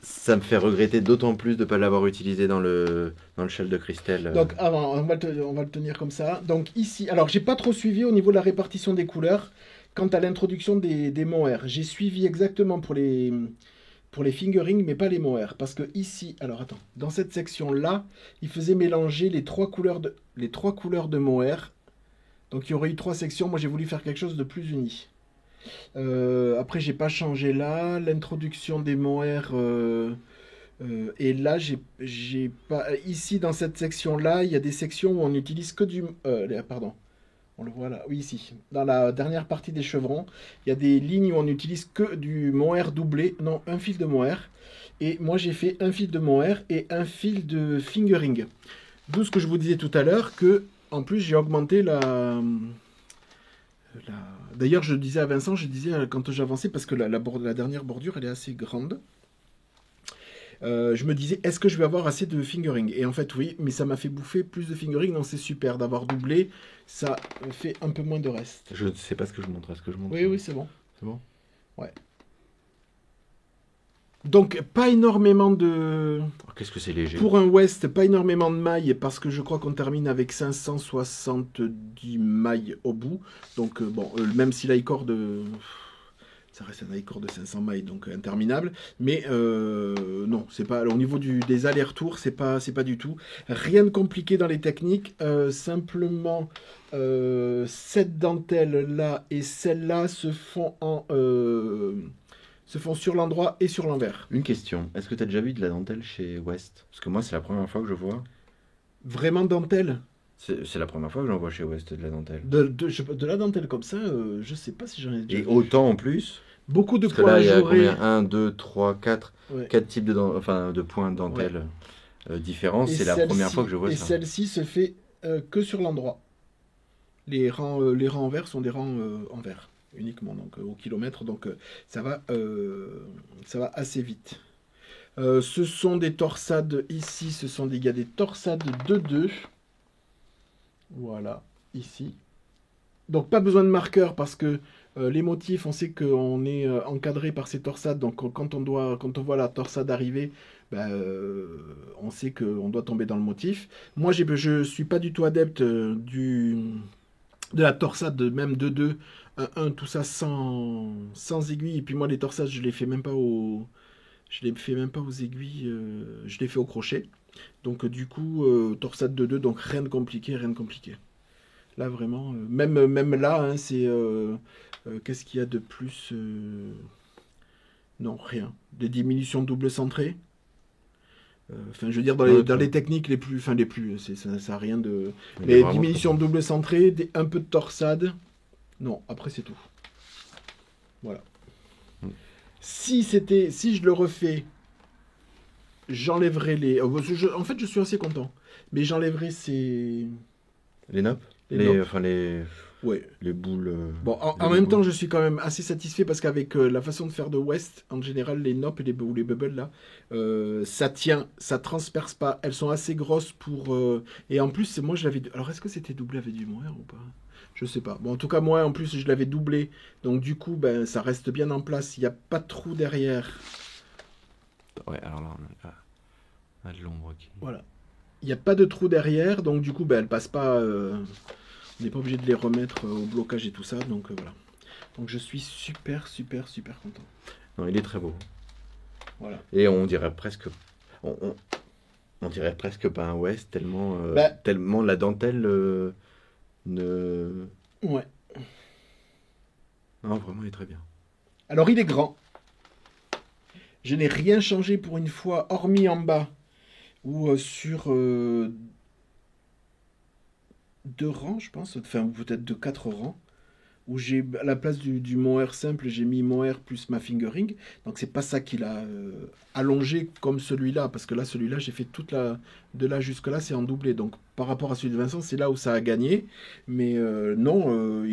Ça me fait regretter d'autant plus de ne pas l'avoir utilisé dans le châle de Christelle. Donc avant, on va le tenir comme ça. Donc ici, alors j'ai pas trop suivi au niveau de la répartition des couleurs. Quant à l'introduction des mohair, j'ai suivi exactement pour les fingerings, mais pas les mohair. Parce que ici, alors attends, dans cette section-là, il faisait mélanger les trois couleurs de mohair. Donc il y aurait eu 3 sections. Moi j'ai voulu faire quelque chose de plus uni. Après j'ai pas changé là. L'introduction des mohair... et là, j'ai pas... Ici, dans cette section-là, il y a des sections où on n'utilise que du... pardon. On le voit là. Oui, ici. Dans la dernière partie des chevrons, il y a des lignes où on n'utilise que du mohair doublé. Non, un fil de mohair. Et moi, j'ai fait un fil de mohair et un fil de fingering. D'où ce que je vous disais tout à l'heure, que en plus, j'ai augmenté la... D'ailleurs, je disais à Vincent, quand j'avançais, parce que la dernière bordure, elle est assez grande. Je me disais, est-ce que je vais avoir assez de fingering? Et en fait, oui, mais ça m'a fait bouffer plus de fingering. Non, c'est super d'avoir doublé. Ça fait un peu moins de reste. Je ne sais pas ce que je montre. Est-ce que je montre? Oui, c'est bon. C'est bon? Ouais. Donc, pas énormément de... Alors, qu'est-ce que c'est léger? Pour un West, pas énormément de mailles, parce que je crois qu'on termine avec 570 mailles au bout. Donc, bon, même si l'icord ça reste un icord de 500 mailles, donc interminable. Mais non, c'est pas au niveau des allers-retours, c'est pas du tout. Rien de compliqué dans les techniques. Simplement, cette dentelle-là et celle-là se font sur l'endroit et sur l'envers. Une question. Est-ce que tu as déjà vu de la dentelle chez West? Parce que moi, c'est la première fois que je vois. Vraiment dentelle? C'est la première fois que j'en vois chez West de la dentelle. De la dentelle comme ça, je sais pas si j'en ai déjà vu. Et autant en plus. Beaucoup de parce que points là, il y a ajourés. combien? 1, 2, 3, 4. Ouais. 4 types de points de dentelle différents. C'est la première fois que je vois ça. Et celle-ci se fait que sur l'endroit. Les rangs en vert sont des rangs en vert uniquement, donc au kilomètre. Donc ça va assez vite. Ce sont des torsades ici. Il y a des torsades de 2. Voilà, ici. Donc pas besoin de marqueur parce que les motifs, on sait qu'on est encadré par ces torsades. Donc quand on voit la torsade arriver, on sait qu'on doit tomber dans le motif. Moi, je suis pas du tout adepte de la torsade, même de 2, 1, tout ça sans aiguille. Et puis moi, les torsades, je les fais même pas aux aiguilles, je les fais au crochet. Donc du coup, torsade de 2, donc rien de compliqué. Là vraiment, même là, hein, c'est qu'est-ce qu'il y a de plus? Non, rien. Des diminutions double centrées. Enfin, je veux dire dans les techniques les plus, ça a rien de. Les diminutions double centrées, un peu de torsade. Non, après c'est tout. Voilà. Si je le refais, j'enlèverai les. En fait, je suis assez content, mais j'enlèverai ces. Les noppes. Ouais. les boules. Bon, en même temps, je suis quand même assez satisfait parce qu'avec la façon de faire de West, en général, les nops ou les bubbles là, ça tient, ça transperce pas. Elles sont assez grosses pour. Et en plus, moi je l'avais. Alors, est-ce que c'était doublé avec du mohair ou pas? Je sais pas. Bon, en tout cas, moi, en plus, je l'avais doublé. Donc, du coup, ben, ça reste bien en place. Il n'y a pas de trou derrière. Ouais, alors là, on a de l'ombre qui. Voilà. Il n'y a pas de trou derrière. Donc, du coup, ben, elles passent pas. On n'est pas obligé de les remettre au blocage et tout ça. Donc, voilà. Donc, je suis super, super, super content. Non, il est très beau. Voilà. Et on dirait presque. On dirait presque pas un West, tellement, Bah. tellement la dentelle ne. Ouais. Non, vraiment, il est très bien. Alors, il est grand. Je n'ai rien changé pour une fois, hormis en bas, ou sur 2 rangs, je pense, enfin, ou peut-être de 4 rangs, où j'ai, à la place du mohair simple, j'ai mis mohair plus ma fingering. Donc, c'est pas ça qu'il a allongé comme celui-là, parce que là, celui-là, j'ai fait toute la. De là jusque-là, c'est en doublé. Donc, par rapport à celui de Vincent, c'est là où ça a gagné. Mais non,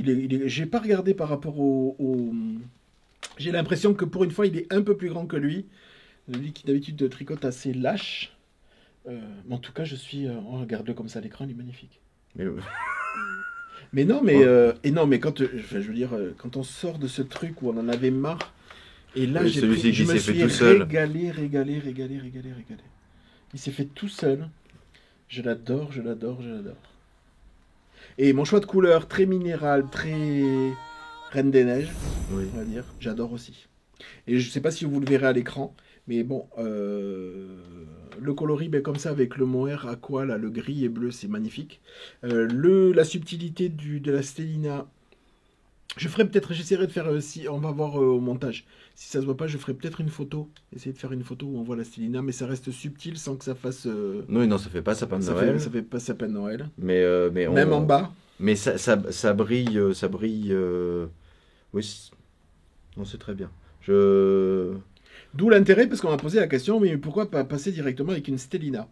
j'ai pas regardé par rapport au. J'ai l'impression que pour une fois, il est un peu plus grand que lui. Lui qui d'habitude tricote assez lâche. Mais en tout cas, je suis. Oh, regarde-le comme ça à l'écran, il est magnifique. Mais non, mais et non, mais quand enfin, je veux dire, quand on sort de ce truc où on en avait marre, et là Oui, je celui-ci qui me s'est fait suis tout seul. régalé. Il s'est fait tout seul. Je l'adore. Et mon choix de couleur très minéral, très Reine des Neiges, Oui. on va dire, j'adore aussi. Et je sais pas si vous le verrez à l'écran, mais bon, le coloris, ben, comme ça, avec le mohair aqua, là, le gris et bleu, c'est magnifique. La subtilité de la stellina, j'essaierai de faire, si on va voir au montage, si ça se voit pas, je ferai peut-être une photo, essayer de faire une photo où on voit la stellina, mais ça reste subtil sans que ça fasse... Non, ça fait pas sapin de Noël. Ça fait pas sapin de Noël. Mais Même en bas. Mais ça brille, ça brille. Oui, non, c'est très bien. D'où l'intérêt, parce qu'on m'a posé la question, mais pourquoi pas passer directement avec une stellina?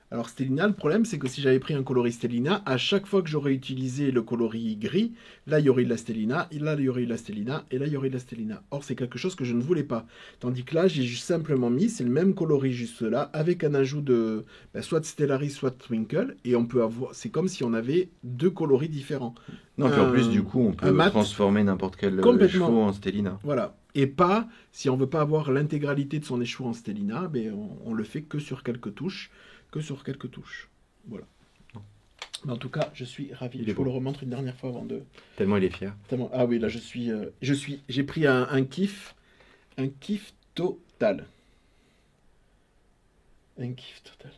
Alors stellina, le problème, c'est que si j'avais pris un coloris stellina, à chaque fois que j'aurais utilisé le coloris gris, là, il y aurait de la stellina, et là, il y aurait de la stellina, et là, il y aurait de la stellina. Or, c'est quelque chose que je ne voulais pas. Tandis que là, j'ai juste simplement mis, c'est le même coloris juste là, avec un ajout de soit de Stellaris, soit de Twinkle, et on peut avoir, c'est comme si on avait 2 coloris différents. Non, puis en plus, du coup, on peut transformer n'importe quel écheveau en stellina. Voilà. Et pas, si on veut pas avoir l'intégralité de son écheveau en stellina, ben on le fait que sur quelques touches. Voilà. Mais en tout cas, je suis ravi. Je vous le remontre une dernière fois avant de... Tellement il est fier. Ah oui, là, j'ai pris un kiff total. Un kiff total.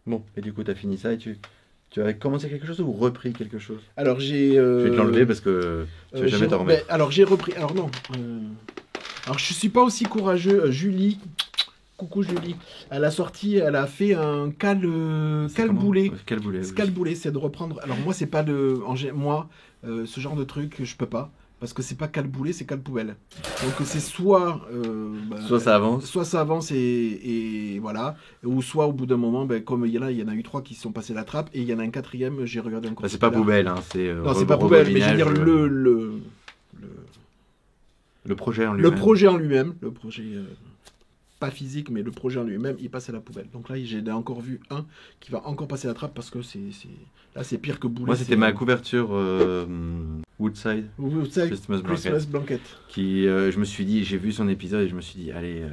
Bon, et du coup, tu as fini ça et tu as commencé quelque chose ou repris quelque chose? Alors, j'ai... Je vais te l'enlever parce que tu vas jamais t'en remettre. Alors, j'ai repris... Alors, non. Alors, je suis pas aussi courageux. Julie... Coucou Julie. Elle a fait un calboulet. Calboulet, c'est de reprendre. Alors moi, c'est pas de. Moi, ce genre de truc, je peux pas. Parce que c'est pas calboulet, c'est calpoubelle. Donc c'est soit. Soit ça avance. Soit ça avance et voilà. Ou soit au bout d'un moment, comme il y en a eu 3 qui se sont passés la trappe et il y en a un 4e, j'ai regardé encore. C'est pas poubelle, hein, c'est. Non, c'est pas poubelle, mais je veux dire le projet en lui-même. Le projet en lui-même. Le projet. Pas physique, mais le projet en lui-même, il passe à la poubelle. Donc là, j'ai encore vu un qui va encore passer la trappe parce que là, c'est pire que boulet. Moi, c'était ma couverture Woodside Christmas Blanket. Qui, je me suis dit, j'ai vu son épisode et je me suis dit, allez,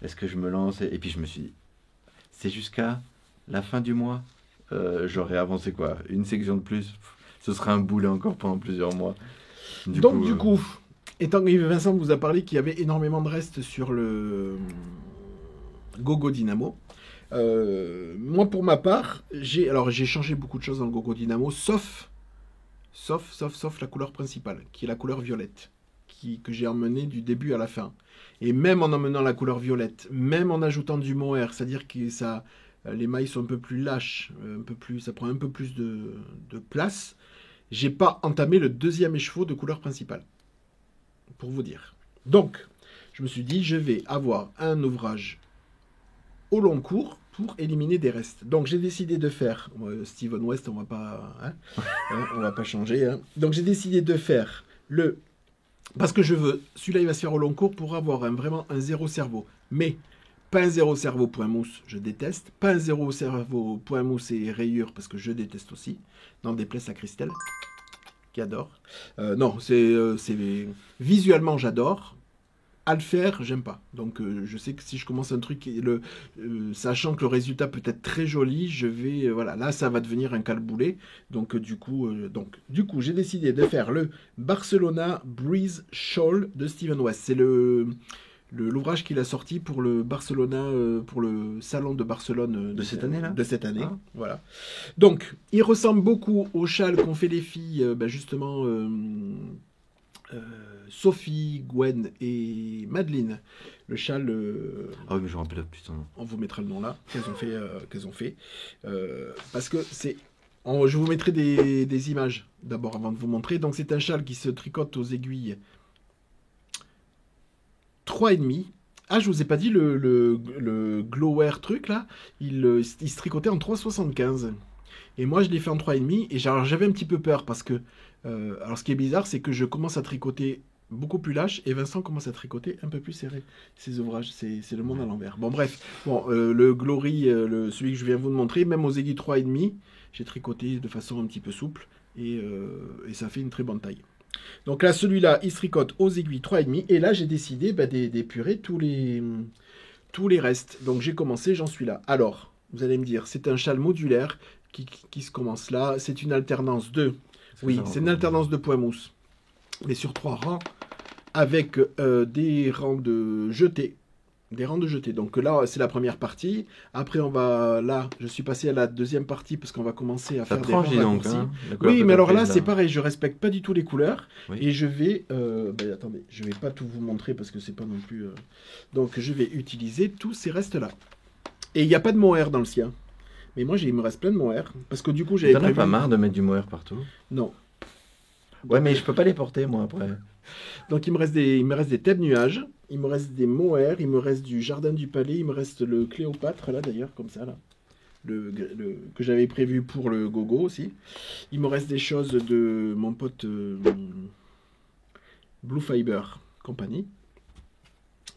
est-ce que je me lance? Et puis je me suis dit, c'est jusqu'à la fin du mois. J'aurais avancé quoi? Une section de plus. Ce serait un boulet encore pendant plusieurs mois. Du coup, étant que Vincent vous a parlé qu'il y avait énormément de restes sur le Gogo Dynamo, moi pour ma part, j'ai changé beaucoup de choses dans le Gogo Dynamo, sauf la couleur principale, qui est la couleur violette, que j'ai emmenée du début à la fin. Et même en emmenant la couleur violette, même en ajoutant du mohair, c'est-à-dire que les mailles sont un peu plus lâches, ça prend un peu plus de place, j'ai pas entamé le 2e écheveau de couleur principale. Pour vous dire. Donc, je me suis dit, je vais avoir un ouvrage au long cours pour éliminer des restes. Donc j'ai décidé de faire Steven West, on va pas changer. Hein. Donc j'ai décidé de faire parce que je veux, celui-là il va se faire au long cours pour avoir vraiment un zéro cerveau. Mais pas un zéro cerveau point mousse, je déteste. Pas un zéro cerveau point mousse et rayures parce que je déteste aussi. N'en déplaise à Christelle qui adore. Non, c'est visuellement j'adore. À le faire, j'aime pas. Donc je sais que si je commence un truc, sachant que le résultat peut être très joli, je vais, voilà, là ça va devenir un calboulet. Donc du coup, j'ai décidé de faire le Barcelona Breeze Shawl de Steven West. C'est l'ouvrage qu'il a sorti pour le Barcelona, pour le salon de Barcelone de cette année là. De cette année, ah. voilà. Donc il ressemble beaucoup au châle qu'ont fait les filles, justement. Sophie, Gwen et Madeleine. Le châle. Ah oui, mais je me rappelle plus son nom. On vous mettra le nom là, qu'elles ont fait. Parce que c'est. Je vous mettrai des images d'abord avant de vous montrer. Donc c'est un châle qui se tricote aux aiguilles 3,5. Ah, je vous ai pas dit le Glowwear truc là, il se tricotait en 3,75. Et moi je l'ai fait en 3,5 et j'avais un petit peu peur parce que alors ce qui est bizarre c'est que je commence à tricoter beaucoup plus lâche et Vincent commence à tricoter un peu plus serré. Ces ouvrages, c'est le monde à l'envers. Bon bref, le Glory, celui que je viens vous montrer, même aux aiguilles 3,5, j'ai tricoté de façon un petit peu souple et ça fait une très bonne taille. Donc là celui-là il se tricote aux aiguilles 3,5 et là j'ai décidé d'épurer tous les restes. Donc j'ai commencé, j'en suis là. Alors, vous allez me dire, c'est un châle modulaire qui se commence là, c'est une alternance de... Oui, c'est une alternance de poids mousse, mais sur 3 rangs, avec des rangs de jetés. Donc là, c'est la première partie. Après, là, je suis passé à la deuxième partie parce qu'on va commencer à faire des rangs raccourcis. Hein, oui, mais alors là, c'est pareil, je respecte pas du tout les couleurs. Oui. Et je vais... attendez, je vais pas tout vous montrer parce que c'est pas non plus... Donc, je vais utiliser tous ces restes-là. Et il n'y a pas de mohair dans le sien. Mais moi, il me reste plein de mohair. Parce que du coup, j'avais prévu... T'en as pas marre de mettre du mohair partout? Non. Ouais, mais je peux pas les porter, moi, après. Donc, il me reste des thèmes nuages, il me reste des mohair, il me reste du jardin du palais, il me reste le Cléopâtre, là, d'ailleurs, comme ça, là. Que j'avais prévu pour le gogo aussi. Il me reste des choses de mon pote Blue Fiber Company,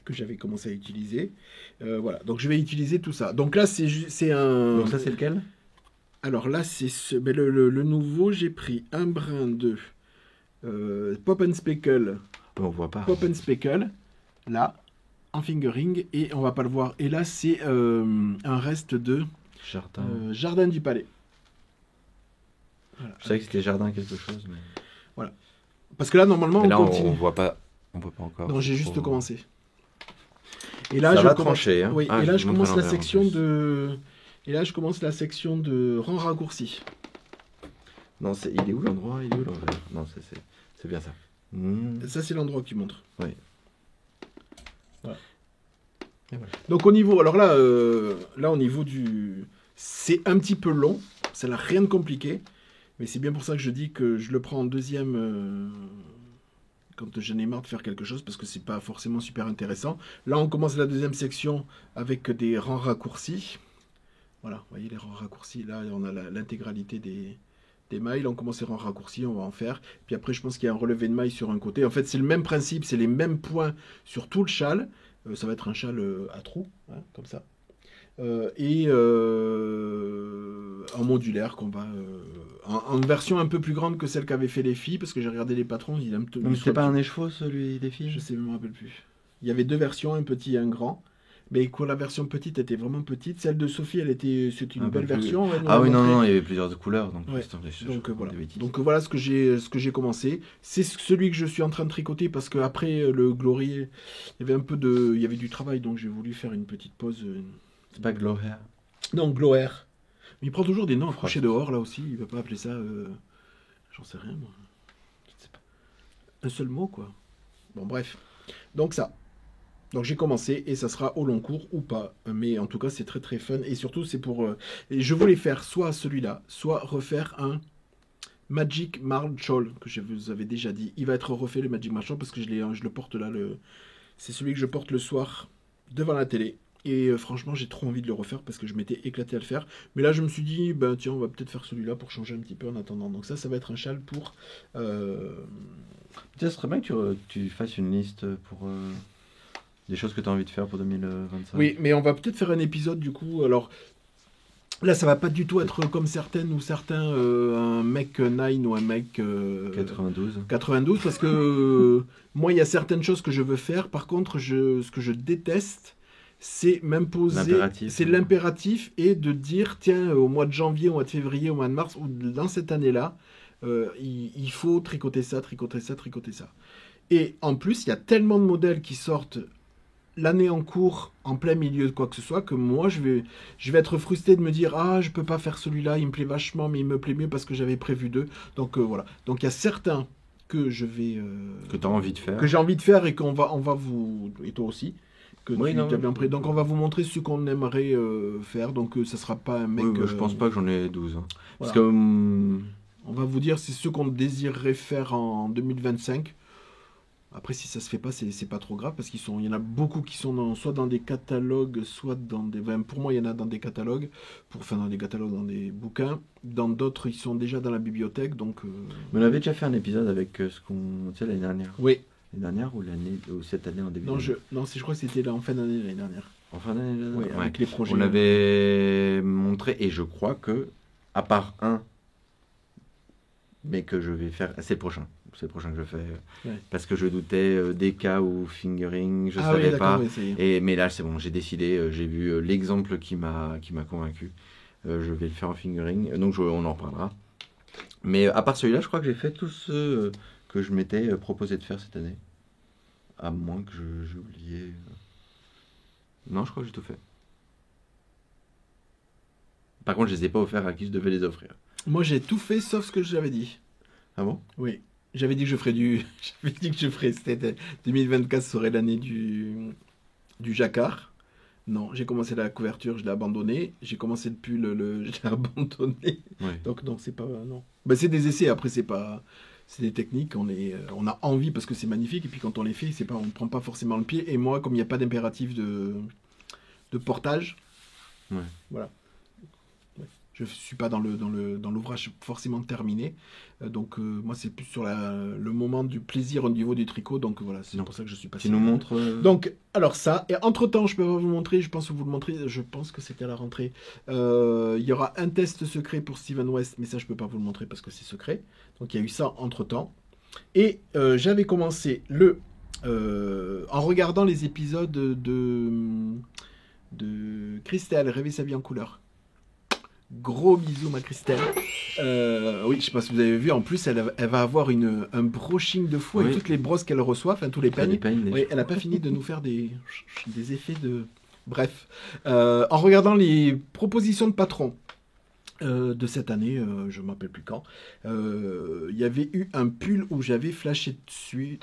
que j'avais commencé à utiliser. Voilà, donc je vais utiliser tout ça. Donc là, c'est un... Donc ça, c'est lequel? Alors là, c'est le nouveau, j'ai pris un brin de... Pop and Speckle. On voit pas. Pop and Speckle, là, en fingering, et on va pas le voir. Et là, c'est un reste de Jardin du Palais. Voilà. Je savais que c'était Jardin quelque chose. Mais... Voilà. Parce que là, normalement, mais là, on continue. On voit pas encore. Non, j'ai juste commencé. Et là, ça va trancher. Hein. Oui, et là, je commence la section de... Et là, je commence la section de rang raccourci. Non, il est où l'endroit? Il est où l'envers? Non, c'est bien ça. Ça, c'est l'endroit que tu montres. Oui. Voilà. Voilà. Donc, au niveau... Alors là, au niveau du... C'est un petit peu long. Ça n'a rien de compliqué. Mais c'est bien pour ça que je dis que je le prends en deuxième... quand j'en ai marre de faire quelque chose, parce que c'est pas forcément super intéressant. Là, on commence la deuxième section avec des rangs raccourcis. Voilà, vous voyez les rangs raccourcis. Là, on a l'intégralité des mailles. On commence les rangs raccourcis, on va en faire. Puis après, je pense qu'il y a un relevé de mailles sur un côté. En fait, c'est le même principe, c'est les mêmes points sur tout le châle. Ça va être un châle à trous, hein, comme ça. Et en modulaire, qu'on va en version un peu plus grande que celle qu'avaient fait les filles, parce que j'ai regardé les patrons. Mais c'était pas un écheveau, celui des filles? Je sais, je me rappelle plus. Il y avait 2 versions, un petit et un grand. Mais quand la version petite était vraiment petite, celle de Sophie, c'était une belle version. Ah oui, non, il y avait plusieurs couleurs. Donc, ouais. Voilà. Donc voilà ce que j'ai commencé. C'est celui que je suis en train de tricoter parce qu'après le Glory, il y avait du travail, donc j'ai voulu faire une petite pause. C'est pas Glowwear? Non, Glowwear. Mais il prend toujours des noms à crocher dehors, là aussi. Il va pas appeler ça... J'en sais rien, moi. Je sais pas. Un seul mot, quoi. Bon, bref. Donc ça. Donc j'ai commencé et ça sera au long cours ou pas. Mais en tout cas, c'est très très fun. Et surtout, c'est pour... et je voulais faire soit celui-là, soit refaire un Magic Marshall, que je vous avais déjà dit. Il va être refait, le Magic Marshall, parce que je le porte là. C'est celui que je porte le soir devant la télé. Et franchement, j'ai trop envie de le refaire parce que je m'étais éclaté à le faire. Mais là, je me suis dit, ben tiens, on va peut-être faire celui-là pour changer un petit peu en attendant. Donc ça va être un châle pour... Tiens, ce serait bien que tu fasses une liste pour des choses que tu as envie de faire pour 2025. Oui, mais on va peut-être faire un épisode du coup. Alors là, ça va pas du tout être comme certaines ou certains, un mec 9 ou un mec 92 parce que moi, il y a certaines choses que je veux faire. Par contre, ce que je déteste, c'est m'imposer, c'est l'impératif et de dire tiens, au mois de janvier, au mois de février, au mois de mars ou dans cette année-là, il faut tricoter ça, tricoter ça, tricoter ça. Et en plus, il y a tellement de modèles qui sortent l'année en cours, en plein milieu de quoi que ce soit, que moi, je vais être frustré de me dire ah, je peux pas faire celui-là, il me plaît vachement, mais il me plaît mieux parce que j'avais prévu deux. Donc voilà. Donc il y a certains que je vais... que tu as envie de faire. Que j'ai envie de faire et qu'on va, on va vous... Et toi aussi. Que oui, non, bien pris. Donc on va vous montrer ce qu'on aimerait faire. Donc ça sera pas un mec... Oui, je pense pas que j'en ai 12. Hein. Voilà. Parce que... on va vous dire c'est ce qu'on désirerait faire en 2025. Après, si ça se fait pas, c'est pas trop grave parce il y en a beaucoup qui sont soit dans des catalogues, soit dans des. Enfin, pour moi, il y en a dans des catalogues, dans des catalogues, dans des bouquins. Dans d'autres, ils sont déjà dans la bibliothèque, donc. Mais on avait déjà fait un épisode avec ce qu'on, tu sais, l'année dernière. Oui. L'année dernière ou cette année en début. Non, je crois que c'était là en fin d'année l'année dernière. En fin d'année. Oui, avec les projets. On avait montré et je crois que, à part un, mais que je vais faire, c'est le prochain. C'est le prochain que je fais. Ouais. Parce que je doutais DK ou fingering, je savais pas. Oui, mais là, c'est bon, j'ai décidé, j'ai vu l'exemple qui m'a convaincu. Je vais le faire en fingering, donc on en reparlera. Mais à part celui-là, je crois que j'ai fait tous ceux que je m'étais proposé de faire cette année. À moins que j'ai oublié. Non, je crois que j'ai tout fait. Par contre, je les ai pas offerts à qui je devais les offrir. Moi, j'ai tout fait sauf ce que j'avais dit. Ah bon? Oui. J'avais dit que je ferais J'avais dit que je ferais... C'était 2024 serait l'année du jacquard. Non, j'ai commencé la couverture, je l'ai abandonné. J'ai commencé le pull, je l'ai abandonné. Ouais. Donc non, c'est pas... Non. Ben, c'est des essais, après c'est pas... C'est des techniques, on a envie parce que c'est magnifique. Et puis quand on les fait, on ne prend pas forcément le pied. Et moi, comme il n'y a pas d'impératif de portage, ouais. Voilà. Je ne suis pas dans l'ouvrage forcément terminé. Donc, moi, c'est plus sur le moment du plaisir au niveau du tricot. Donc, voilà, c'est pour ça que je suis passé. Tu nous montres Donc, alors ça. Et entre-temps, je peux pas vous montrer. Je pense vous le montrer. Je pense que c'était à la rentrée. Il y aura un test secret pour Steven West. Mais ça, je ne peux pas vous le montrer parce que c'est secret. Donc, il y a eu ça entre-temps. Et j'avais commencé en regardant les épisodes de Christelle, Rêver sa vie en couleur. Gros bisous, ma Christelle. Oui, je sais pas si vous avez vu. En plus, elle va avoir un brushing de fou avec toutes les brosses qu'elle reçoit, enfin tous les peignes. Oui, elle n'a pas fini de nous faire des effets de. Bref. En regardant les propositions de patron de cette année, je ne m'appelle plus quand, il y avait eu un pull où j'avais flashé dessus.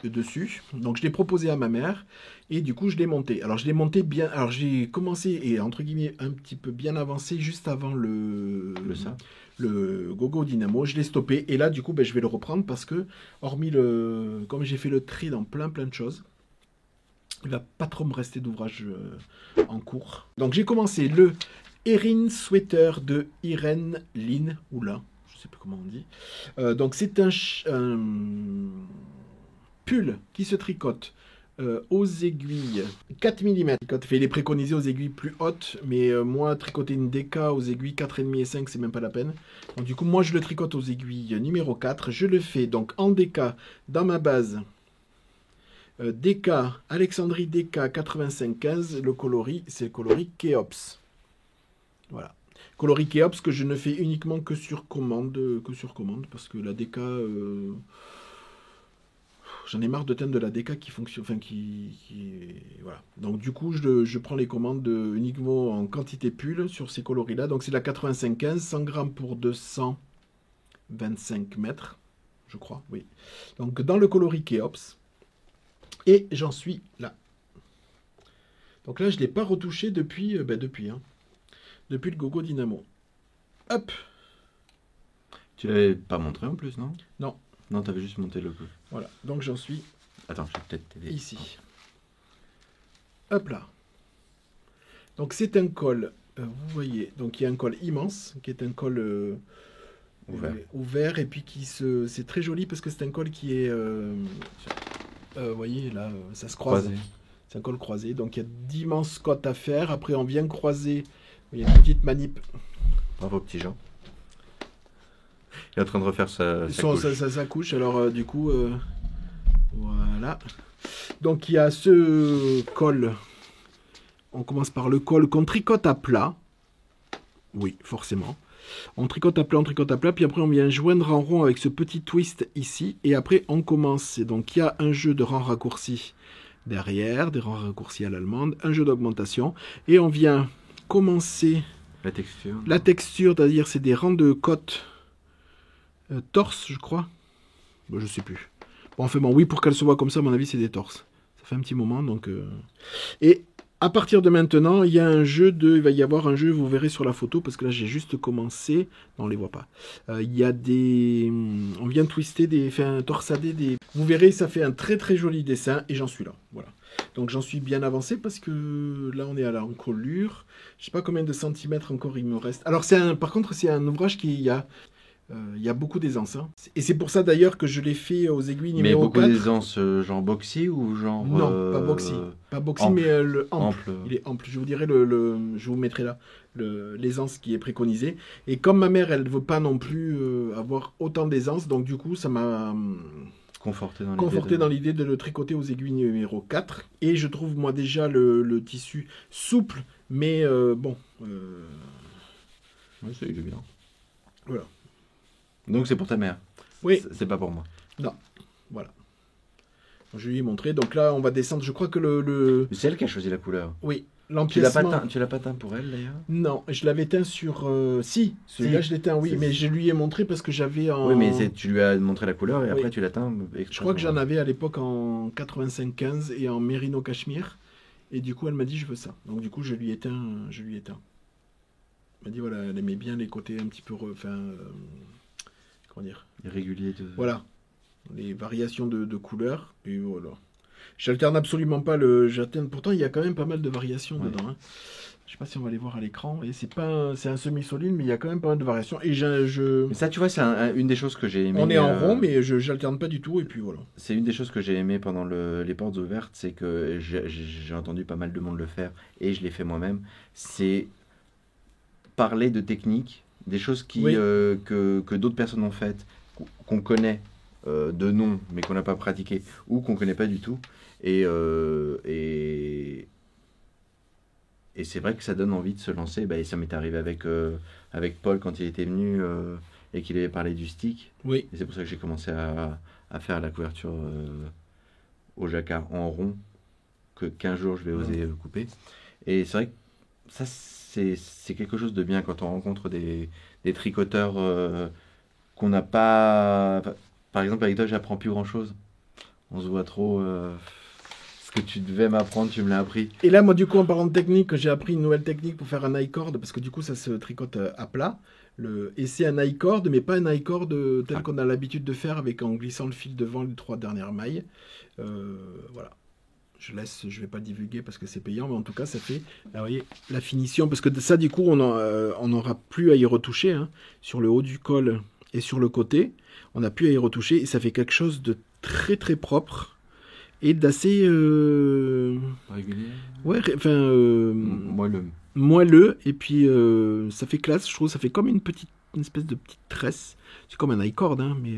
Donc, je l'ai proposé à ma mère. Et du coup, je l'ai monté. Alors, je l'ai monté bien. Alors, j'ai commencé, et entre guillemets, un petit peu bien avancé, juste avant le Gogo Dynamo. Je l'ai stoppé. Et là, du coup, je vais le reprendre parce que, hormis comme j'ai fait le tri dans plein de choses, il va pas trop me rester d'ouvrage en cours. Donc, j'ai commencé le Erin Sweater de Irene Lynn. Oula, je sais plus comment on dit. Donc, c'est un pull qui se tricote aux aiguilles 4 mm. Il est préconisé aux aiguilles plus hautes, mais moi, tricoter une DK aux aiguilles 4,5 et 5, c'est même pas la peine. Donc, du coup, moi, je le tricote aux aiguilles numéro 4. Je le fais donc en DK dans ma base. DK, Alexandrie DK 8515, le coloris, c'est le coloris Kéops. Voilà. Coloris Kéops que je ne fais uniquement que sur commande, parce que la DK... J'en ai marre de thème de la DK qui fonctionne, enfin voilà. Donc du coup, je prends les commandes uniquement en quantité pull sur ces coloris-là. Donc c'est la 85-15, 100 grammes pour 225 mètres, je crois, oui. Donc dans le coloris Kéops. Et j'en suis là. Donc là, je ne l'ai pas retouché depuis le Gogo Dynamo. Hop. Tu l'avais pas montré en plus, non? Non. Non, tu avais juste monté le coup. Voilà, donc j'en suis. Attends, je vais peut-être t'aider. Ici. Hop là. Donc c'est un col, vous voyez, donc il y a un col immense, qui est un col ouvert, et puis c'est très joli parce que c'est un col qui est, vous voyez, là, ça se croise. Croisé. C'est un col croisé, donc il y a d'immenses côtes à faire. Après, on vient croiser, il y a une petite manip. Bravo, petit Jean. Il est en train de refaire sa couche. Sa couche, alors du coup, voilà. Donc il y a ce col, on commence par le col qu'on tricote à plat. Oui, forcément. On tricote à plat, puis après on vient joindre en rond avec ce petit twist ici, et après on commence. Et donc il y a un jeu de rangs raccourcis derrière, des rangs raccourcis à l'allemande, un jeu d'augmentation, et on vient commencer la texture, c'est-à-dire c'est des rangs de côtes torse, je crois. Bon, je sais plus. Bon, enfin bon, oui, pour qu'elle se voit comme ça, à mon avis, c'est des torses. Ça fait un petit moment, donc... Et à partir de maintenant, il y a un jeu il va y avoir un jeu, vous verrez sur la photo, parce que là, j'ai juste commencé. Non, on les voit pas. Il y a des... On vient twister, torsader des... Vous verrez, ça fait un très très joli dessin, et j'en suis là. Voilà. Donc j'en suis bien avancé, parce que là, on est à l'encolure. Je sais pas combien de centimètres encore il me reste. Alors, par contre, c'est un ouvrage il y a beaucoup d'aisance. Hein. Et c'est pour ça d'ailleurs que je l'ai fait aux aiguilles numéro 4. Mais beaucoup d'aisance, genre boxy ou genre... Non, pas boxy. Pas boxy, ample. Mais le ample. Il est ample. Je vous dirai, je vous mettrai là l'aisance qui est préconisée. Et comme ma mère, elle ne veut pas non plus avoir autant d'aisance, donc du coup, ça m'a conforté dans l'idée de le tricoter aux aiguilles numéro 4. Et je trouve, moi, déjà le tissu souple, mais bon... Oui, c'est bien. Voilà. Donc c'est pour ta mère. Oui. C'est pas pour moi. Non. Voilà. Je lui ai montré. Donc là, on va descendre. Je crois que C'est elle qui a choisi la couleur. Oui. Tu l'as pas teint pour elle d'ailleurs? Non, je l'avais teint sur... Si, celui-là je l'ai teint, oui. Mais je lui ai montré parce que j'avais en... Oui, mais tu lui as montré la couleur et après tu l'as teint. Je crois que j'en avais à l'époque en 95 et en Merino Cachemire. Et du coup, elle m'a dit, je veux ça. Donc du coup, je lui ai teint. Elle m'a dit, voilà, elle aimait bien les côtés un petit peu... comment dire, irrégulier voilà, les variations de couleurs, et voilà. J'alterne absolument pas pourtant il y a quand même pas mal de variations dedans. Hein. Je sais pas si on va les voir à l'écran, et c'est un semi-solide, mais il y a quand même pas mal de variations. Et Mais ça, tu vois, c'est une des choses que j'ai aimé. On est en rond, mais j'alterne pas du tout, et puis voilà. C'est une des choses que j'ai aimé pendant les portes ouvertes, c'est que j'ai entendu pas mal de monde le faire, et je l'ai fait moi-même. C'est parler de technique, des choses que d'autres personnes ont faites, qu'on connaît de nom, mais qu'on n'a pas pratiqué, ou qu'on ne connaît pas du tout. Et c'est vrai que ça donne envie de se lancer. Et ça m'est arrivé avec Paul quand il était venu et qu'il avait parlé du stick. Oui. Et c'est pour ça que j'ai commencé à faire la couverture au jacquard en rond, qu'un jour je vais oser couper. Et c'est vrai que ça, c'est quelque chose de bien quand on rencontre des tricoteurs qu'on n'a pas... Par exemple, avec toi, j'apprends plus grand-chose. On se voit trop... Ce que tu devais m'apprendre, tu me l'as appris. Et là, moi, du coup, en parlant de technique, j'ai appris une nouvelle technique pour faire un I-cord, parce que du coup, ça se tricote à plat. Et c'est un I-cord, mais pas un I-cord tel qu'on a l'habitude de faire en glissant le fil devant les 3 dernières mailles. Voilà. Je vais pas divulguer parce que c'est payant, mais en tout cas, ça fait, là, vous voyez, la finition. Parce que ça, du coup, on n'aura plus à y retoucher. Hein, sur le haut du col et sur le côté, on n'a plus à y retoucher. Et ça fait quelque chose de très, très propre. Et d'assez... régulier. Ouais, moelleux. Et puis, ça fait classe, je trouve. Ça fait comme une espèce de petite tresse. C'est comme un I-cord, hein, mais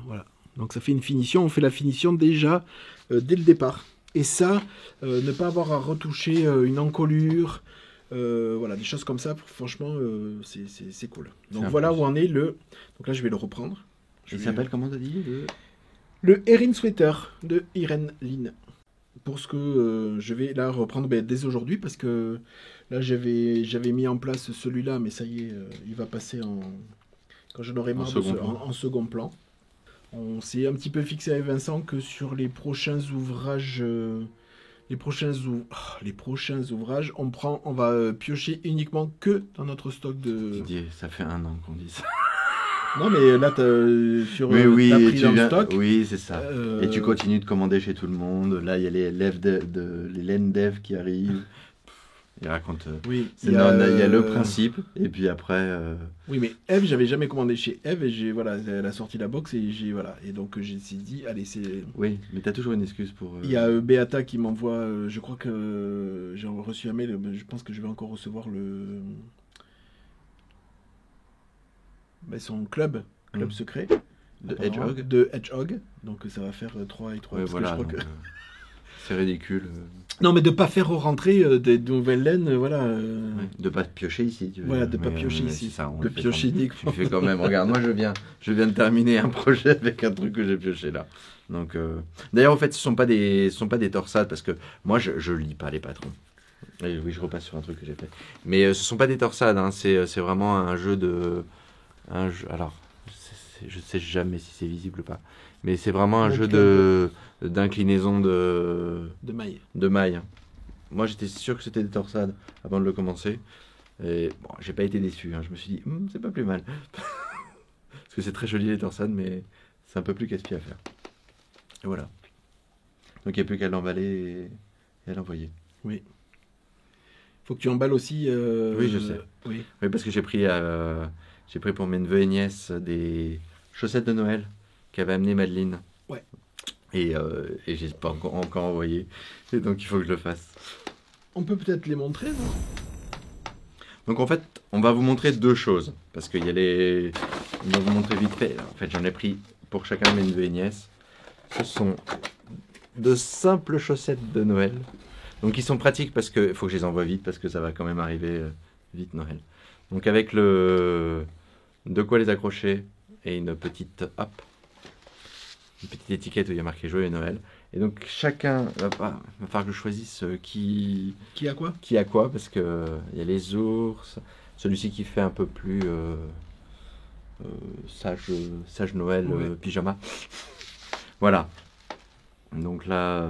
voilà. Donc, ça fait une finition. On fait la finition déjà dès le départ. Et ça, ne pas avoir à retoucher une encolure, voilà, des choses comme ça, franchement, c'est cool. Donc voilà où en est Donc là, je vais le reprendre. Il s'appelle, comment t'as dit Le Erin Sweater de Irene Lynn. Pour ce que je vais là reprendre dès aujourd'hui, parce que là, j'avais mis en place celui-là, mais ça y est, il va passer quand j'en aurai marre en second plan. On s'est un petit peu fixé avec Vincent que sur les prochains ouvrages, on va piocher uniquement que dans notre stock de... Didier, ça fait 1 an qu'on dit ça. Non, mais là, t'as pris dans le stock. Oui, c'est ça. Et tu continues de commander chez tout le monde. Là, il y a les laines dev qui arrivent. Il raconte. Oui, Il y a le principe, et puis après. Oui, mais Eve, j'avais jamais commandé chez Eve, et elle a sorti la box, et et donc j'ai dit, allez, c'est. Oui, mais t'as toujours une excuse pour. Il y a Beata qui m'envoie, je crois que j'ai reçu un mail, je pense que je vais encore recevoir son club secret. De Hedgehog. De Hedgehog, donc ça va faire 3 et 3. Ouais, parce voilà, que je crois que... c'est ridicule. Non, mais de pas faire rentrer des nouvelles laines, voilà. Ouais, de pas piocher ici, tu veux. Voilà, de pas piocher ici. Ça, de piocher uniquement. Tu fais quand même. Regarde, moi je viens de terminer un projet avec un truc que j'ai pioché là. Donc, d'ailleurs, en fait, ce sont pas des torsades parce que moi je lis pas les patrons. Et oui, je repasse sur un truc que j'ai fait. Mais ce sont pas des torsades, hein, c'est vraiment un jeu de. Alors, je sais jamais si c'est visible ou pas. Mais c'est vraiment un jeu d'inclinaison de mailles. Moi, j'étais sûr que c'était des torsades avant de le commencer. Et bon, j'ai pas été déçu. Hein. Je me suis dit, c'est pas plus mal. Parce que c'est très joli les torsades, mais c'est un peu plus casse-pied à faire. Et voilà. Donc, il n'y a plus qu'à l'emballer et à l'envoyer. Oui. Faut que tu emballes aussi. Oui, je sais. Oui, parce que j'ai pris pour mes neveux et nièces des chaussettes de Noël qu'avait amené Madeleine. Ouais. Et j'ai pas encore envoyé. Et donc il faut que je le fasse. On peut peut-être les montrer, non? Donc en fait, on va vous montrer deux choses. Parce qu'il y a les... On va vous montrer vite fait. En fait, j'en ai pris pour chacun de mes neveux et nièces. Ce sont de simples chaussettes de Noël. Donc ils sont pratiques parce qu'il faut que je les envoie vite. Parce que ça va quand même arriver vite Noël. Donc avec de quoi les accrocher. Et une petite étiquette où il y a marqué Joyeux Noël. Et donc chacun va falloir que je choisisse qui a quoi. Qui a quoi, parce que il y a les ours, celui-ci qui fait un peu plus sage Noël, ouais. Pyjama. Voilà. Donc là,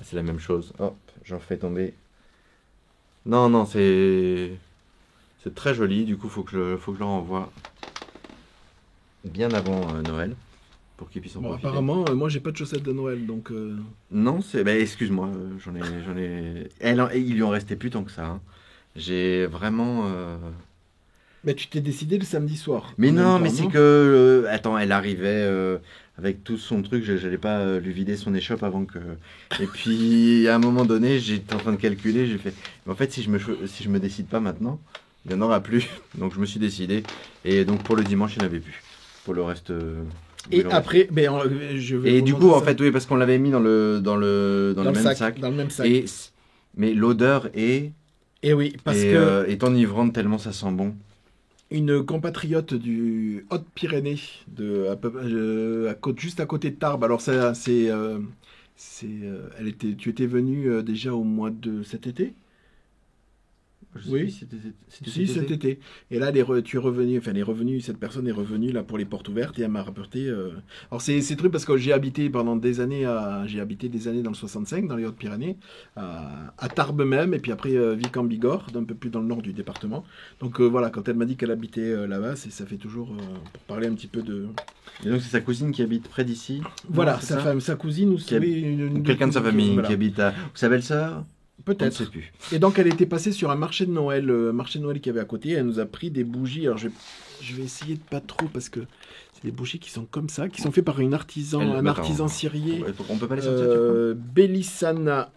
c'est la même chose. Hop, j'en fais tomber. Non, c'est très joli. Du coup, faut que je le renvoie bien avant Noël pour qu'ils puissent en profiter. Apparemment, moi j'ai pas de chaussettes de Noël, donc. Non, excuse-moi, j'en ai. Il lui en restait plus tant que ça. Hein. J'ai vraiment. Mais tu t'es décidé le samedi soir. Mais non, mais c'est que. Attends, elle arrivait avec tout son truc, j'allais pas lui vider son échoppe avant que. Et puis à un moment donné, j'étais en train de calculer, j'ai fait. Mais en fait, si je me décide pas maintenant, il n'y en aura plus. Donc je me suis décidé. Et donc pour le dimanche, il n'y en avait plus. Pour le reste. Et après, je vais. Et du coup, en fait, oui, parce qu'on l'avait mis dans le même sac. Dans le même sac. Mais l'odeur est. Et oui, parce que. Est enivrante tellement ça sent bon. Une compatriote du Hautes-Pyrénées, juste à côté de Tarbes. Alors ça, tu étais venu déjà au mois de cet été. Oui, c'était cet été. Et là, cette personne est revenue là pour les portes ouvertes et elle m'a rapporté. Alors c'est truc parce que j'ai habité des années dans le 65 dans les Hautes-Pyrénées, à Tarbes même, et puis après Vic en Bigorre, un peu plus dans le nord du département. Donc voilà, quand elle m'a dit qu'elle habitait là-bas, ça fait toujours pour parler un petit peu de. Et donc c'est sa cousine qui habite près d'ici. Voilà, sa cousine ou quelqu'un de sa famille qui habite à sa belle-sœur. Peut-être. Et donc elle était passée sur un marché de Noël, qu'il y avait à côté. Elle nous a pris des bougies. Alors je vais essayer de pas trop parce que c'est des bougies qui sont comme ça, qui sont faites par un artisan cirier. On peut pas les sortir. Bélissana,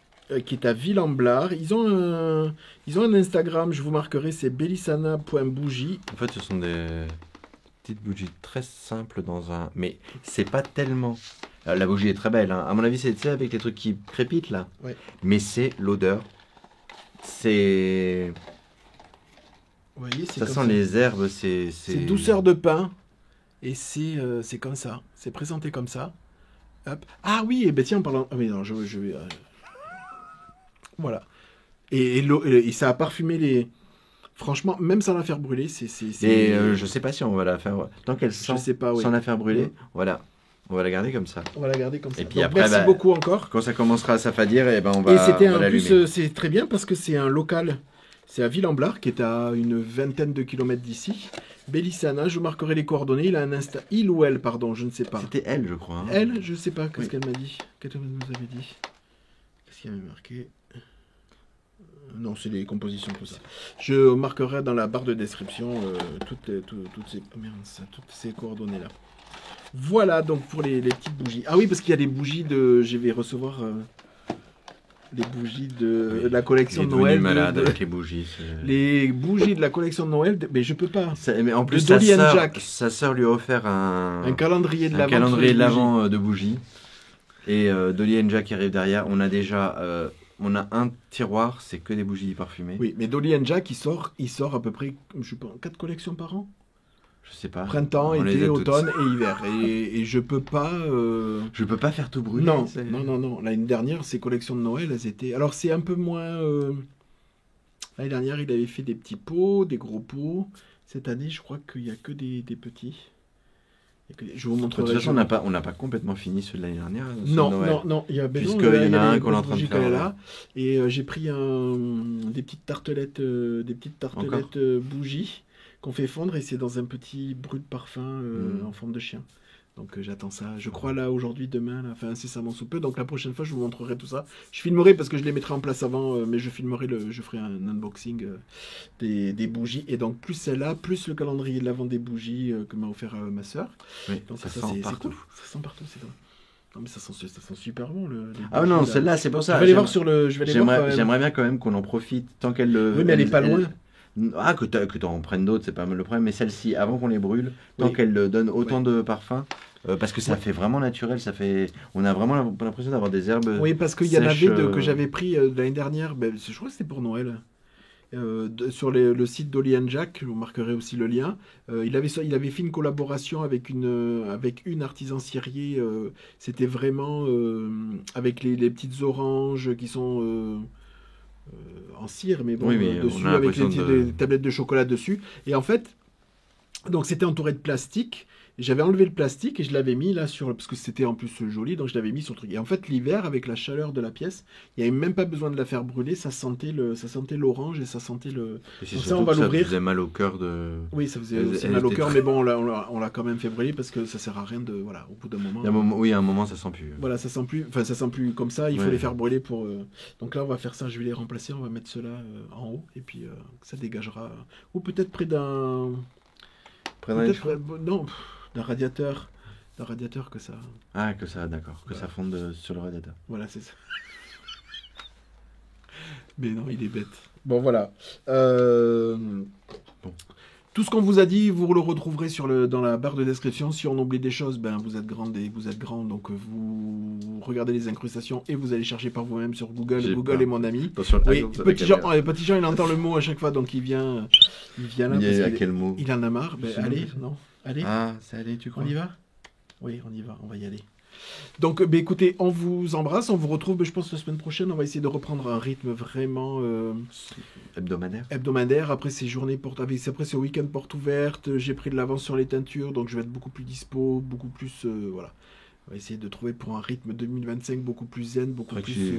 qui est à Ville-en-Blard. Ils ont un Instagram. Je vous marquerai, c'est bélissana.bougie. En fait, ce sont des petites bougies très simples mais c'est pas tellement. La bougie est très belle, hein. À mon avis, c'est avec les trucs qui crépitent là. Ouais. Mais c'est l'odeur. C'est. Vous voyez, ça sent les herbes, c'est. douceur de pain. Et c'est comme ça. C'est présenté comme ça. Hop. Ah oui, et tiens, en parlant. Ah mais non, je vais. Voilà. Et ça a parfumé les. Franchement, même sans la faire brûler, c'est. Et je sais pas si on va la faire. Tant qu'elle sent, je sais pas, oui. Sans la faire brûler, ouais. Voilà. On va la garder comme ça. Et puis après, merci beaucoup encore. Quand ça commencera à s'affadir, on va. Et c'était en plus, c'est très bien parce que c'est un local. C'est à Ville-en-Blard, qui est à une vingtaine de kilomètres d'ici. Bélissana, je vous marquerai les coordonnées. Il a un Insta. Il ou elle, pardon, je ne sais pas. C'était elle, je crois. Hein. Elle, je ne sais pas. Qu'est-ce qu'elle m'a dit? Qu'est-ce qu'elle nous avait dit? Qu'est-ce qu'il y avait marqué? Non, c'est les compositions, tout ça. Je marquerai dans la barre de description toutes ces coordonnées-là. Voilà donc pour les petites bougies. Ah oui, parce qu'il y a des bougies de... Je vais recevoir les bougies de la collection de Noël. Malade avec les bougies. Les bougies de la collection de Noël, mais je peux pas. Mais en plus, sa sœur lui a offert un calendrier de l'Avent de bougies. Et Dolly and Jack arrive derrière. On a déjà... on a un tiroir, c'est que des bougies parfumées. Oui, mais Dolly and Jack, il sort à peu près, je sais pas, 4 collections par an. Je sais pas. Printemps, été, automne et hiver. Et je peux pas... Je peux pas faire tout brûler. Non. L'année dernière, ces collections de Noël, elles étaient... Alors, c'est un peu moins... L'année dernière, il avait fait des petits pots, des gros pots. Cette année, je crois qu'il n'y a que des petits. Je vous montrerai. De toute façon, on n'a pas complètement fini ceux de l'année dernière. Non. Puisqu'il y en a un qu'on est en train de faire là. Et j'ai pris des petites tartelettes, bougies qu'on fait fondre et c'est dans un petit brut de parfum en forme de chien. Donc j'attends ça. Je crois là aujourd'hui, demain, là, enfin incessamment sous peu. Donc la prochaine fois, je vous montrerai tout ça. Je filmerai parce que je les mettrai en place avant, mais je ferai un unboxing des bougies. Et donc plus celle-là, plus le calendrier de l'Avent des bougies que m'a offert ma sœur. Oui, donc ça sent partout. Cool. Ça sent partout, c'est vrai. Non mais ça sent super bon. Ah non, celle-là, c'est pour ça. Je vais aller voir sur le. J'aimerais bien quand même qu'on en profite tant qu'elle. Oui, mais elle est pas loin. Ah, que tu en prennes d'autres, c'est pas mal le problème. Mais celle-ci, avant qu'on les brûle, tant qu'elle donne autant de parfum. Parce que ça fait vraiment naturel, on a vraiment l'impression d'avoir des herbes. Oui, parce qu'il y en avait que j'avais pris l'année dernière, je crois que c'était pour Noël. Sur le site Dolly and Jack, vous marquerez aussi le lien. Il avait fait une collaboration avec une artisan cirier. C'était vraiment avec les petites oranges qui sont en cire, mais bon, dessus, avec des tablettes de chocolat dessus. Et en fait, donc c'était entouré de plastique. J'avais enlevé le plastique et je l'avais mis là parce que c'était en plus joli, donc je l'avais mis sur le truc. Et en fait, l'hiver, avec la chaleur de la pièce, il n'y avait même pas besoin de la faire brûler, ça sentait l'orange et ça sentait le... Et donc ça, on va l'ouvrir. Ça faisait mal au cœur de... Oui, ça faisait aussi mal au cœur, mais bon, on l'a quand même fait brûler parce que ça sert à rien de... Voilà, au bout d'un moment... Oui, à un moment, ça sent plus. Voilà, ça sent plus comme ça, il faut les faire brûler pour... Donc là, on va faire ça, je vais les remplacer, on va mettre ceux-là en haut, et puis ça dégagera... Ou peut-être près d'un... Non, d'un radiateur que ça... Ah, que ça, d'accord. Que ça fonde sur le radiateur. Voilà, c'est ça. Mais non, il est bête. Bon, voilà. Bon. Tout ce qu'on vous a dit, vous le retrouverez dans la barre de description. Si on oublie des choses, vous êtes grand, donc vous regardez les incrustations et vous allez chercher par vous-même sur Google. Google est mon ami. Oui, petit Jean, il entend le mot à chaque fois, donc il vient là. Il y a quel mot? Il en a marre. Allez, non. Allez. Ah, c'est allé, tu crois? On y va? Oui, on y va, on va y aller. Donc, écoutez, on vous embrasse, on vous retrouve, je pense, la semaine prochaine. On va essayer de reprendre un rythme vraiment... hebdomadaire. Après ces journées après ce week-end porte ouverte, j'ai pris de l'avance sur les teintures, donc je vais être beaucoup plus dispo, beaucoup plus... voilà. On va essayer de trouver pour un rythme 2025 beaucoup plus zen, beaucoup plus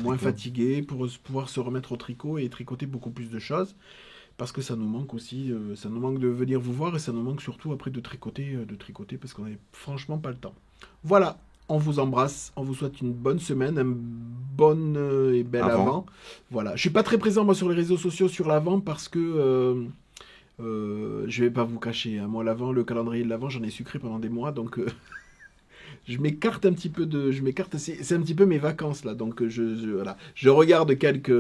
moins fatigué, pour pouvoir se remettre au tricot et tricoter beaucoup plus de choses. Parce que ça nous manque aussi, ça nous manque de venir vous voir et ça nous manque surtout après de tricoter parce qu'on n'avait franchement pas le temps. Voilà, on vous embrasse, on vous souhaite une bonne semaine, un bon et bel Avent. Voilà, je suis pas très présent moi sur les réseaux sociaux sur l'Avent parce que je vais pas vous cacher, hein. Moi l'Avent, le calendrier de l'Avent, j'en ai sucré pendant des mois, donc je m'écarte un petit peu c'est un petit peu mes vacances là, donc voilà, je regarde quelques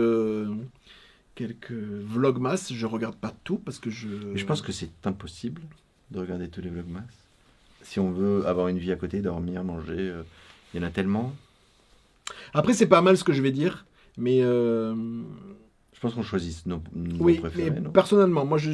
vlogmas, je regarde pas tout parce que je pense que c'est impossible de regarder tous les vlogmas. Si on veut avoir une vie à côté, dormir, manger, il y en a tellement. Après, c'est pas mal ce que je vais dire, mais... Je pense qu'on choisit nos préférés. Mais personnellement, moi, je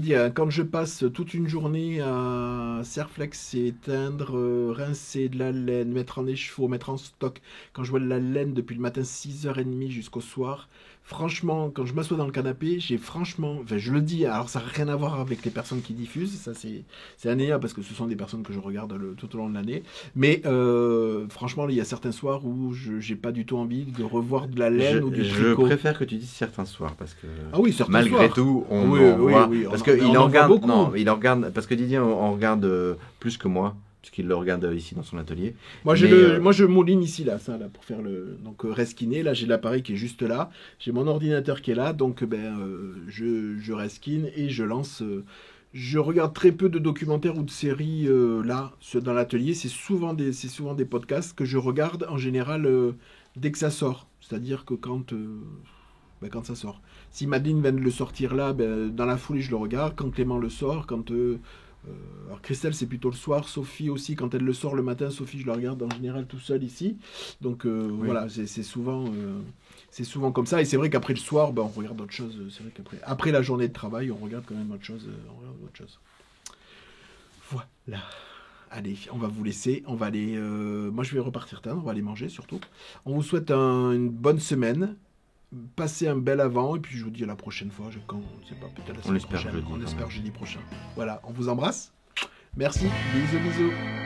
dis, quand je passe toute une journée à serflexer, éteindre, rincer de la laine, mettre en écheveau, mettre en stock, quand je vois de la laine depuis le matin 6h30 jusqu'au soir, franchement, quand je m'assois dans le canapé, je le dis, alors ça n'a rien à voir avec les personnes qui diffusent, ça c'est anéant parce que ce sont des personnes que je regarde tout au long de l'année, mais franchement, il y a certains soirs où j'ai pas du tout envie de revoir de la laine ou du tricot. Je préfère que tu dises certains soirs parce que malgré soirs. Tout, on voit, parce qu'il en regarde, parce que Didier en regarde plus que moi. puisqu'il le regarde ici dans son atelier. Moi, je mouline ici, là, ça, là, pour faire le... Donc, reskiner, là, j'ai l'appareil qui est juste là. J'ai mon ordinateur qui est là, donc, je reskine et je lance... je regarde très peu de documentaires ou de séries, là, dans l'atelier. C'est souvent des podcasts que je regarde, en général, dès que ça sort. C'est-à-dire que quand ça sort. Si Madeleine vient de le sortir là, dans la foulée, je le regarde. Quand Clément le sort, alors Christelle, c'est plutôt le soir. Sophie aussi, quand elle le sort le matin, Sophie, je la regarde en général tout seul ici. Donc voilà, c'est souvent comme ça. Et c'est vrai qu'après le soir, on regarde autre chose. C'est vrai qu'après la journée de travail, on regarde quand même autre chose. Voilà. Allez, on va vous laisser. On va aller. Moi, je vais repartir tard. On va aller manger surtout. On vous souhaite une bonne semaine. Passez un bel avant. Et puis, je vous dis à la prochaine fois. Quand, on ne sait pas, peut-être la semaine prochaine. On espère jeudi prochain. Voilà, on vous embrasse. Merci. Bisous, bisous.